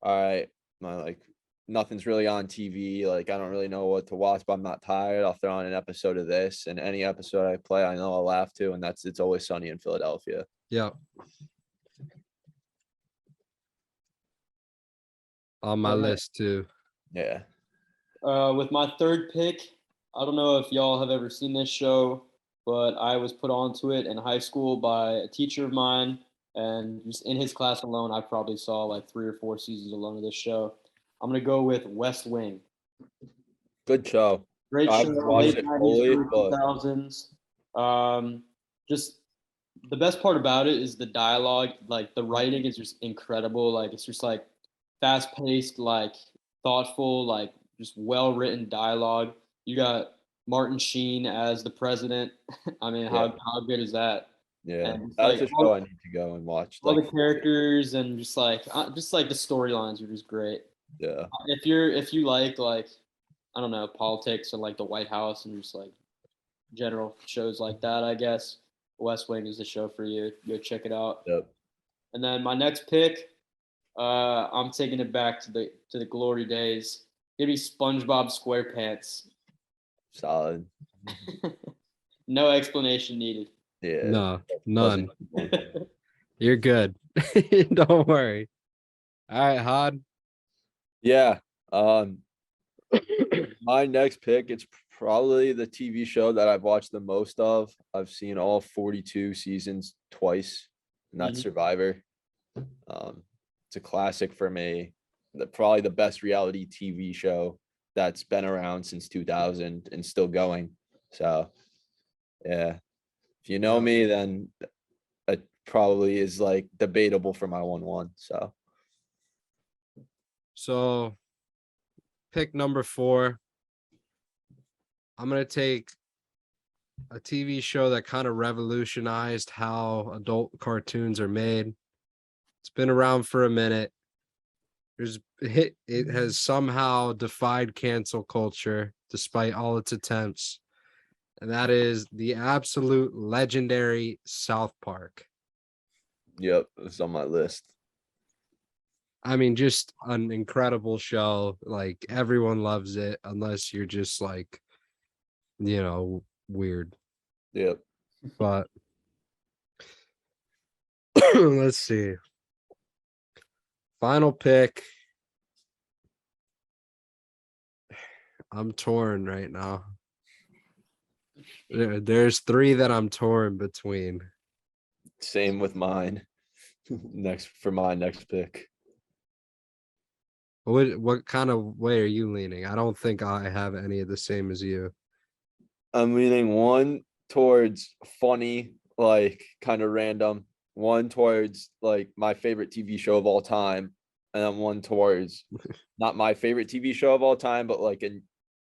all right, like nothing's really on TV, like I don't really know what to watch, but I'm not tired. I'll throw on an episode of this, and any episode I play, I know I'll laugh to, and that's It's Always Sunny in Philadelphia. Yep. On my list too. Yeah. With my third pick, I don't know if y'all have ever seen this show, but I was put onto it in high school by a teacher of mine, and just in his class alone, I probably saw like 3 or 4 seasons alone of this show. I'm gonna go with West Wing. Good show. Great I've show, watched late it 90s, fully, early but 2000s. Just the best part about it is the dialogue. Like the writing is just incredible. Like it's just like fast paced, like thoughtful, like just well written dialogue. You got Martin Sheen as the president. I mean, Yeah. how good is that? yeah, And it's that's like a show I need to go and watch. all Like, the characters and just like the storylines are just great. yeah, If you like I don't know, politics or like the White House and just like general shows like that, I guess West Wing is the show for you. Go check it out. yep. And then my next pick, I'm taking it back to the glory days. Give me SpongeBob SquarePants. Solid. No explanation needed. Yeah. No, none. Wasn't- You're good. Don't worry. All right, Hod. Yeah. My next pick, it's probably the TV show that I've watched the most of. I've seen all 42 seasons twice, and that's Mhm. Survivor. It's a classic for me. Probably the best reality TV show that's been around since 2000 and still going. So, yeah. If you know Yeah. me, then it probably is like debatable for my 1-1. So, pick number 4. I'm going to take a TV show that kind of revolutionized how adult cartoons are made. It's been around for a minute. It has somehow defied cancel culture despite all its attempts. and that is the absolute legendary South Park. Yep, it's on my list. I mean, just an incredible show. Like everyone loves it, unless you're just like, weird. Yep. But let's see. Final pick. I'm torn right now. There's three that I'm torn between. Same with mine. Next pick. What kind of way are you leaning? I don't think I have any of the same as you. I'm leaning one towards funny, like kind of random, one towards like my favorite TV show of all time, and then one towards not my favorite TV show of all time, but like a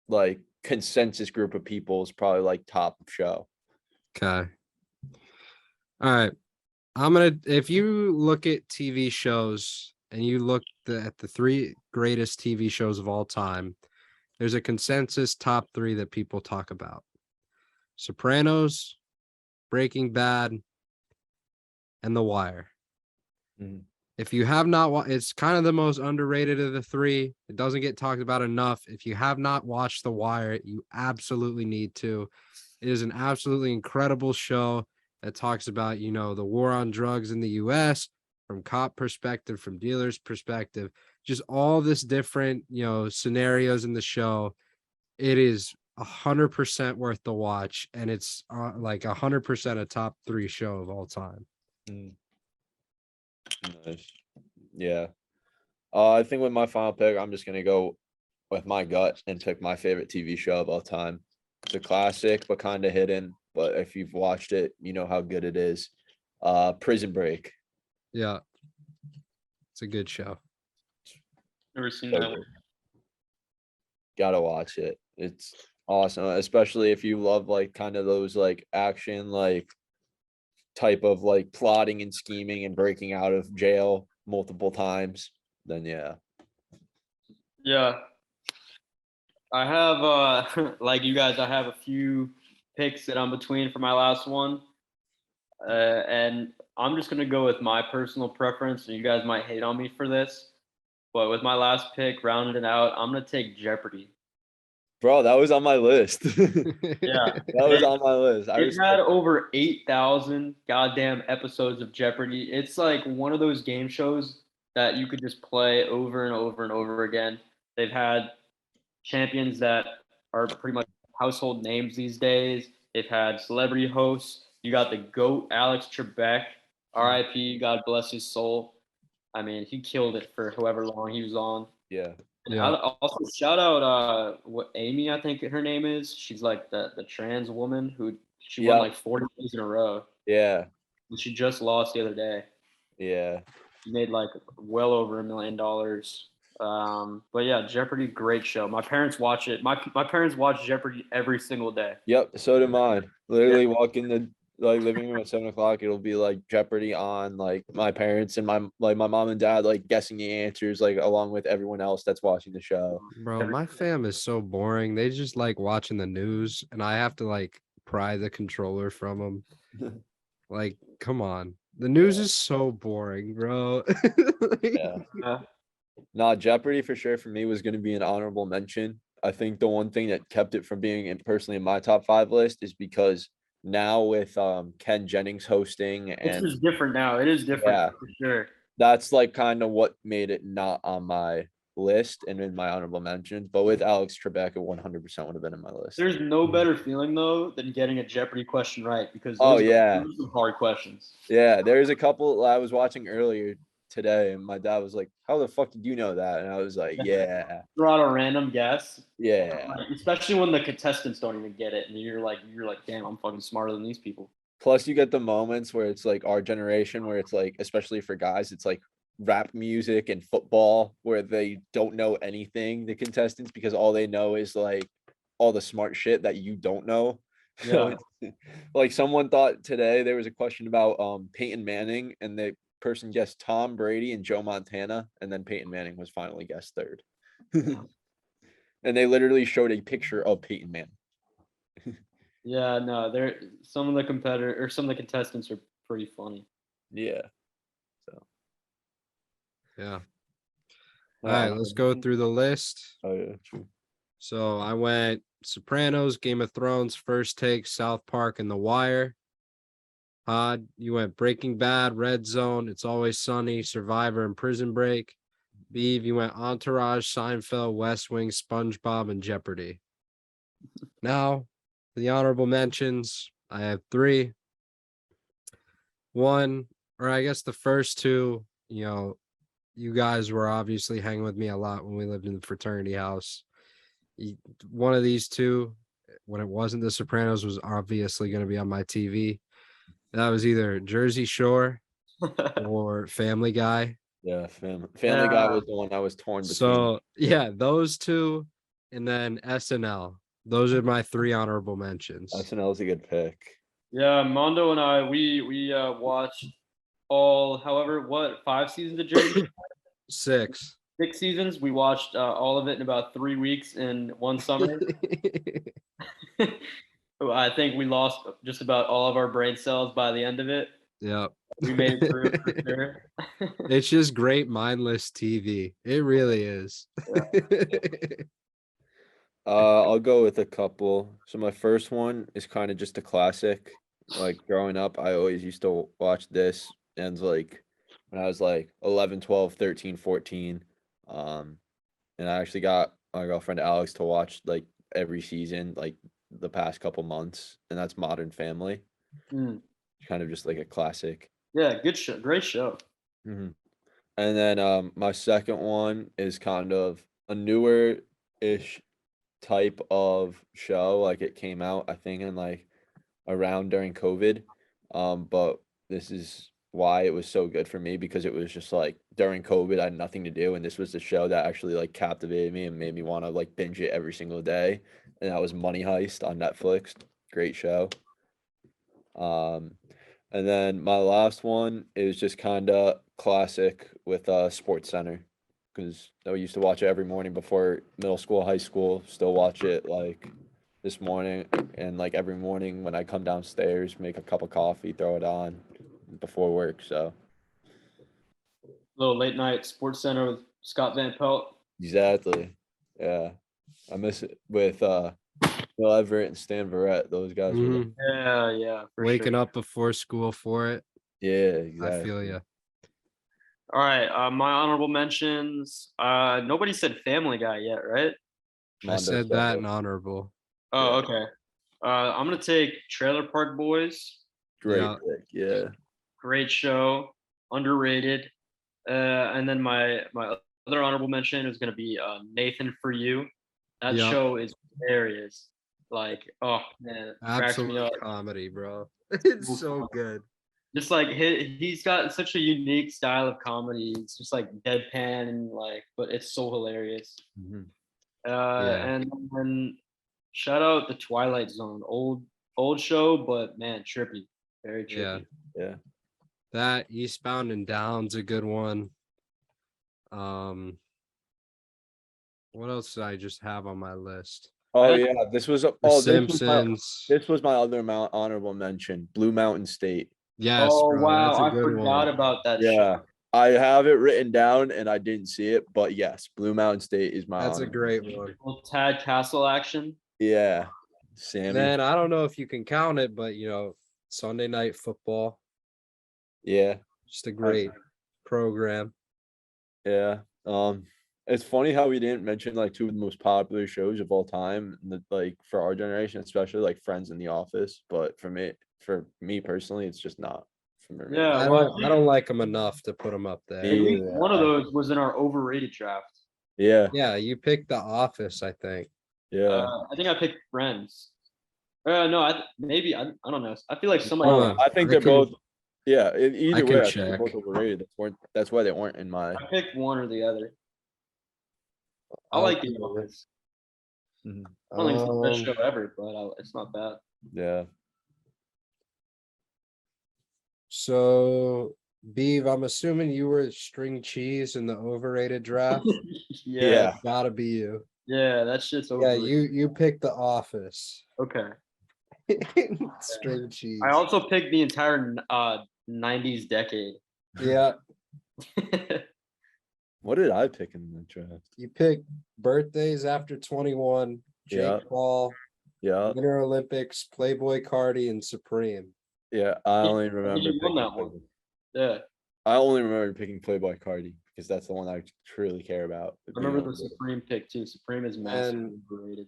like consensus group of people is probably like top show. Okay. All right. If you look at TV shows and you look at the three greatest TV shows of all time, there's a consensus top three that people talk about: Sopranos, Breaking Bad, and The Wire. Mhm. If you have not, it's kind of the most underrated of the three. It doesn't get talked about enough. If you have not watched The Wire, you absolutely need to. It is an absolutely incredible show that talks about, the war on drugs in the US from cop perspective, from dealer's perspective, just all this different, scenarios in the show. It is 100% worth the watch. And it's like 100% a top three show of all time. Mm. Nice. Yeah. I think with my final pick, I'm just gonna go with my gut and pick my favorite TV show of all time. It's a classic, but kind of hidden. But if you've watched it, you know how good it is. Prison Break. Yeah. It's a good show. Never seen So that good. one. Gotta watch it. It's awesome, especially if you love like kind of those like action, like type of like plotting and scheming and breaking out of jail multiple times. Then yeah. Yeah. I have like you guys, I have a few picks that I'm between for my last one. And I'm just gonna go with my personal preference, and you guys might hate on me for this. But with my last pick, rounding it out, I'm gonna take Jeopardy. Bro, that was on my list. Yeah. That was on my list. I It had respect. over 8,000 goddamn episodes of Jeopardy. It's like one of those game shows that you could just play over and over and over again. They've had champions that are pretty much household names these days. They've had celebrity hosts. You got the GOAT, Alex Trebek, RIP, God bless his soul. I mean, he killed it for however long he was on. Yeah. And Yeah. also shout out what Amy, I think her name is. She's like the trans woman who she won Yeah. like 40 days in a row. Yeah. And she just lost the other day. Yeah. She made like well over $1 million. But yeah, Jeopardy, great show. My parents watch it. My parents watch Jeopardy every single day. Yep. So do mine. Literally walk in the like living room at 7 o'clock. It'll be like Jeopardy on, like my parents and my mom and dad like guessing the answers like along with everyone else that's watching the show. Bro, my fam is so boring. They just like watching the news, and I have to like pry the controller from them. Like, come on. The news is so boring, bro. Yeah. Nah, Jeopardy for sure for me was going to be an honorable mention. I think the one thing that kept it from being personally in my top 5 list is because now with Ken Jennings hosting, It's and just different now. It is different yeah, for sure. that's like kind of what made it not on my list and in my honorable mention. But with Alex Trebek, it 100% would have been in my list. There's no better feeling though than getting a Jeopardy question right, because Oh, those yeah. are some hard questions. Yeah, there's a couple I was watching earlier today, and my dad was like, "How the fuck did you know that?" And I was like, "Yeah, Throw out a random guess, yeah." like, especially when the contestants don't even get it, and you're like, damn, I'm fucking smarter than these people. Plus, you get the moments where it's like our generation, where it's like, especially for guys, it's like rap music and football, where they don't know anything, the contestants, because all they know is like all the smart shit that you don't know. So Yeah. it's, like someone thought today there was a question about Peyton Manning, and the person guessed Tom Brady and Joe Montana, and then Peyton Manning was finally guessed third. And they literally showed a picture of Peyton Manning. Yeah, no, some of the contestants are pretty funny. Yeah. So. Yeah. my All right, honorable let's go mention- through the list. Oh yeah, true. So I went Sopranos, Game of Thrones, First Take, South Park, and The Wire. Pod, you went Breaking Bad, Red Zone, It's Always Sunny, Survivor, and Prison Break. Beeve, you went Entourage, Seinfeld, West Wing, SpongeBob, and Jeopardy. Now, the honorable mentions. I have 3. One, or I guess the first 2, you guys were obviously hanging with me a lot when we lived in the fraternity house. One of these 2, when it wasn't The Sopranos, was obviously going to be on my TV. That was either Jersey Shore or Family Guy. Yeah, Family Guy was the one I was torn between. So yeah, those 2, and then SNL. Those are my 3 honorable mentions. SNL is a good pick. Yeah, Mondo and I, we watched all, 5 seasons of Jersey Shore? 6. 6 seasons. We watched all of it in about 3 weeks in one summer. I think we lost just about all of our brain cells by the end of it. Yep. We made it through for sure. It's just great mindless TV. It really is. I'll go with a couple. So my first one is kind of just a classic. Like growing up, I always used to watch this, and like when I was like 11, 12, 13, 14. And I actually got my girlfriend Alex to watch like every season, like the past couple months, and that's Modern Family. Mm. Kind of just like a classic. Yeah, good show. Great show. Mm-hmm. And then my second one is kind of a newer-ish type of show. Like it came out, I think, in like around during COVID. But this is why it was so good for me, because it was just like during COVID, I had nothing to do, and this was the show that actually like captivated me and made me want to like binge it every single day. And that was Money Heist on Netflix. Great show. And then my last one is just kind of classic with Sports Center, because I used to watch it every morning before middle school, high school. Still watch it like this morning, and like every morning when I come downstairs, make a cup of coffee, throw it on before work. So Little late night Sports Center with Scott Van Pelt. exactly, yeah, I miss it with Bill Everett and Stan Verrett. Those guys were Mhm. Yeah, for Waking sure. up before school for it. yeah, exactly. I feel you. All right, my honorable mentions. Nobody said Family Guy yet, right? I Mondo said that it. in honorable. Oh, Yeah. okay. I'm gonna take Trailer Park Boys. Great Yeah. pick, yeah. Great show, underrated. And then my other honorable mention is gonna be Nathan For You. That Yep. show is hilarious. Like, oh man, it cracks me Absolute up. comedy, bro. It's so good. Just like he's got such a unique style of comedy. It's just like deadpan and like, but it's so hilarious. Mhm. Yeah. And then shout out the Twilight Zone, old show, but man, trippy, very Yeah. trippy. Yeah. That Eastbound and Down's a good one. What else did I just have on my list? Oh yeah, this was The Simpsons. this was my other honorable mention, Blue Mountain State. Yes, Oh bro. wow, That's a I good forgot one. about that Yeah, show. I have it written down and I didn't see it, but yes, Blue Mountain State is my That's a honorable great mention. one. Little Tad Castle action. Yeah, Sammy. Then I don't know if you can count it, but Sunday Night Football, Yeah, just a great program. yeah. It's funny how we didn't mention like two of the most popular shows of all time, like for our generation, especially like Friends and The Office. But for me personally, it's just not for me. Yeah, I don't like them enough to put them up there. At least one of those was in our overrated draft. Yeah, Yeah, you picked The Office, I think. yeah. I think I picked Friends. No, I don't know. I feel like somebody. Hold on. I think I they're can- both. Yeah, either can way, I think check. they're both overrated. That's why they weren't in my. I picked one or the other. I I'll like do The Office. Mhm. I don't think it's the best show ever, but it's not bad. Yeah. So, Beeve, I'm assuming you were string cheese in the overrated draft. Yeah, Gotta be you. that shit's Yeah, overrated. you picked The Office. Okay. String cheese. I also picked the entire 90s decade. Yeah, What did I pick in the draft? you pick birthdays after 21, Jake Yeah. Paul, Yeah, Winter Olympics, Playboy Cardi, and Supreme. yeah. I Yeah, only I think remember you won picking that one. Yeah, I only remember picking Playboy Cardi because that's the one I truly care about. I remember the Supreme pick too. Supreme is massively And- overrated.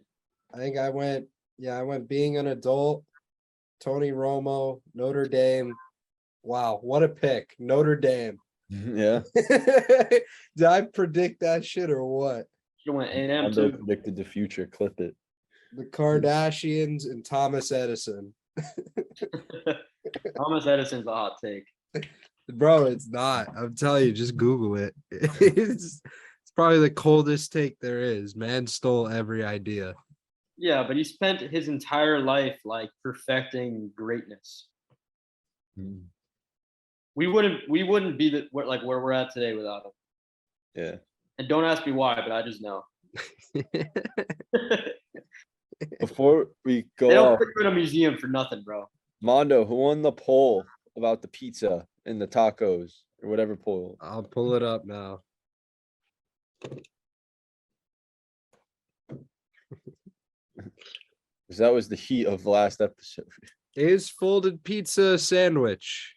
I think I went being an adult, Tony Romo, Notre Dame. Wow, what a pick. Notre Dame. Yeah. Did I predict that shit or what? Should have went A&M Mondo too. predicted the future. Clip it. The Kardashians and Thomas Edison. Thomas Edison's a hot take. Bro, it's not. I'm telling you, just Google it. It's probably the coldest take there is. Man stole every idea. Yeah, but he spent his entire life like perfecting greatness. Mm, We wouldn't be where we're at today without him. Yeah. And don't ask me why, but I just know. Before we They go don't off, put you in a museum for nothing, bro. Mondo, who won the poll about the pizza and the tacos or whatever poll? I'll pull it up now. Because that was the heat of the last episode. Is folded pizza a sandwich?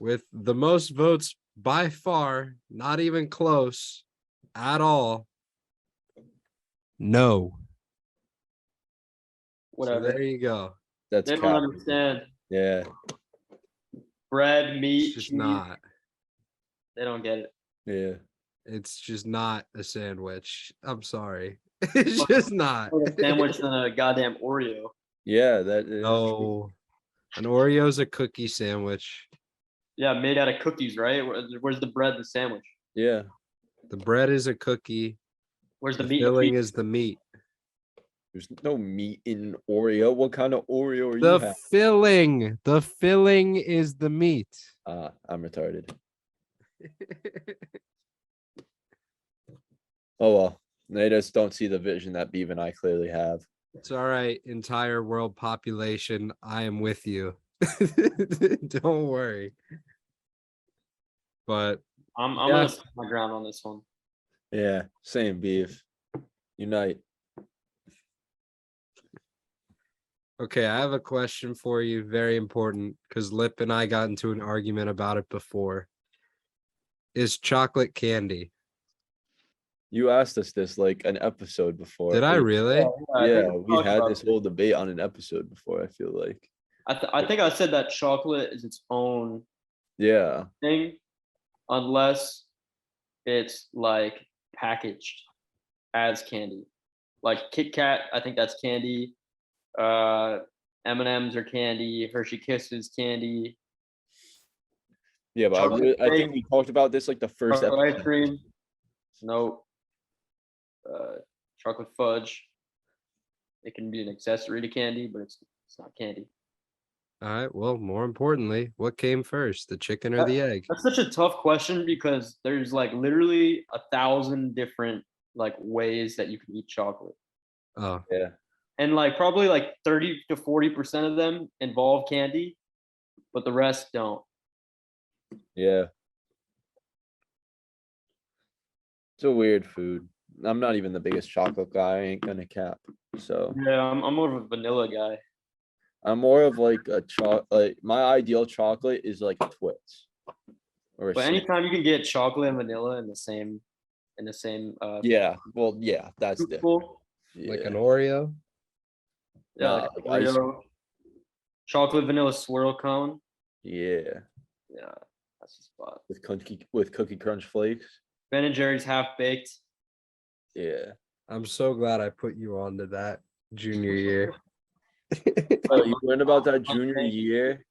With the most votes by far, not even close at all. No. Whatever. So there you go. That's They don't cap. understand. Yeah. Bread, meat, It's just cheese. not. They don't get it. Yeah. It's just not a sandwich. I'm sorry. It's just not. More of a sandwich than a goddamn Oreo. Yeah, that is true. No. An Oreo's a cookie sandwich. Yeah, made out of cookies, right? Where's the bread and the sandwich? Yeah. The bread is a cookie. Where's the The meat? filling is the meat. There's no meat in Oreo. What kind of Oreo are you The having? filling. The filling is the meat. I'm retarded. Oh well. They just don't see the vision that Beav and I clearly have. It's all right, entire world population. I am with you. Don't worry. But I'm Yeah. gonna stand my ground on this one. Yeah, same Beav. Unite. okay, I have a question for you, very important, because Lip and I got into an argument about it before. Is chocolate candy? You asked us this like an episode before. Did I really? Yeah, we had this whole debate on an episode before, I feel like. I think I said that chocolate is its own Yeah. thing, unless it's like packaged as candy. Like Kit Kat, I think that's candy. M&Ms are candy. Hershey Kisses candy. Yeah, but I think we talked about this like the first Chocolate ice episode. cream. Nope. Chocolate fudge. It can be an accessory to candy, but it's not candy. All right. Well, more importantly, what came first, the chicken or the egg? That's such a tough question because there's like literally 1,000 different like ways that you can eat chocolate. Oh, Yeah. And like probably like 30 to 40% of them involve candy, but the rest don't. Yeah. It's a weird food. I'm not even the biggest chocolate guy. I ain't gonna cap. So Yeah, I'm more of a vanilla guy. I'm more of like a like my ideal chocolate is like a Twix. Or a But Snickers. anytime you can get chocolate and vanilla in the same Yeah. Well, yeah, that's different. scoopful, like Yeah. an Oreo? yeah, like Nah, like ice Oreo, chocolate vanilla swirl cone. Yeah. Yeah, that's the spot. With cookie crunch flakes. Ben and Jerry's half baked. Yeah. I'm so glad I put you on to that junior year. Oh, you learned about that junior year?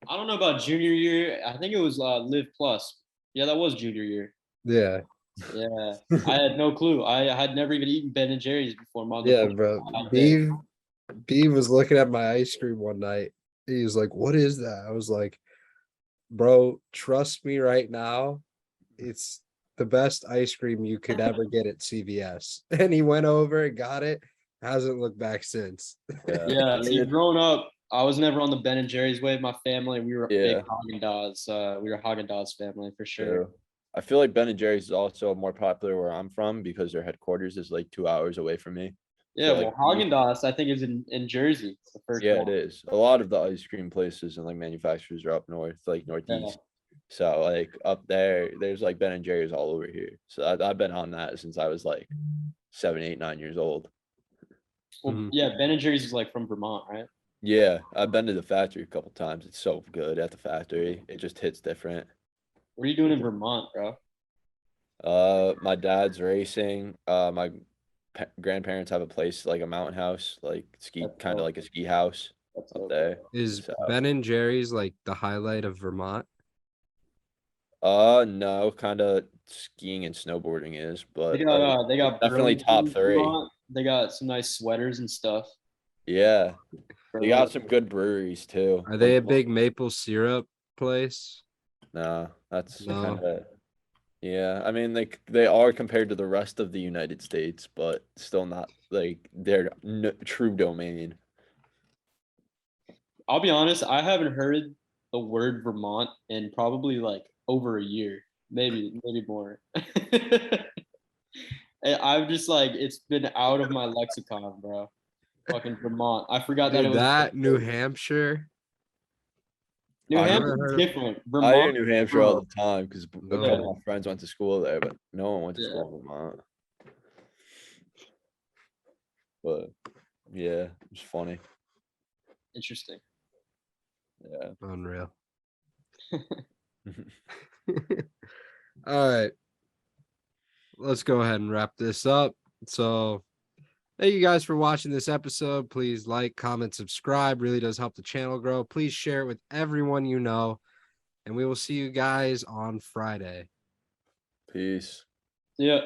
I don't know about junior year. I think it was Live Plus. Yeah, that was junior year. Yeah. Yeah, I had no clue. I had never even eaten Ben and Jerry's before. Mondo Yeah, put it bro. out there. Beav was looking at my ice cream one night. He was like, "What is that?" I was like, "Bro, trust me right now. It's the best ice cream you could ever get at CVS." And he went over and got it. Hasn't looked back since. Yeah, see, growing up, I was never on the Ben and Jerry's wave. My family, we were a big Yeah. Haagen-Dazs. We were a Haagen-Dazs family for sure. True. I feel like Ben and Jerry's is also more popular where I'm from because their headquarters is like 2 hours away from me. Yeah, So, well, like, Haagen-Dazs, I think, is in Jersey. The first yeah, one. it is. A lot of the ice cream places and like manufacturers are up north, like Yeah. northeast. So like up there, there's like Ben and Jerry's all over here. So I've been on that since I was like 7, 8, 9 years old. Well, Mhm. yeah, Ben and Jerry's is like from Vermont, right? Yeah, I've been to the factory a couple times. It's so good at the factory. It just hits different. What are you doing in Vermont, bro? My dad's racing. My grandparents have a place like a mountain house, like ski, That's kind of dope. like a ski house That's up dope. there. Is So, Ben and Jerry's like the highlight of Vermont? no, kind of skiing and snowboarding is, but They got definitely breweries top in 3. Vermont. They got some nice sweaters and stuff. Yeah, for, they like- got some good breweries too. Are they a Like, big maple syrup place? no, that's No. kind of, yeah. I mean, they are compared to the rest of the United States, but still not like their true domain. I'll be honest, I haven't heard the word Vermont in probably like over a year, maybe more. I'm just like, it's been out of my lexicon, bro. Fucking Vermont. I forgot that it Dude, was that New Hampshire. New I Hampshire's heard of- different. I hear Vermont. New Hampshire all the time because a No. couple of my friends went to school there, but no one went to Yeah. school in Vermont. But yeah, it's funny. Interesting. Yeah. Unreal. All right. Let's go ahead and wrap this up. So thank you guys for watching this episode. Please like, comment, subscribe. Really does help the channel grow. Please share it with everyone you know. And we will see you guys on Friday. Peace. Yeah.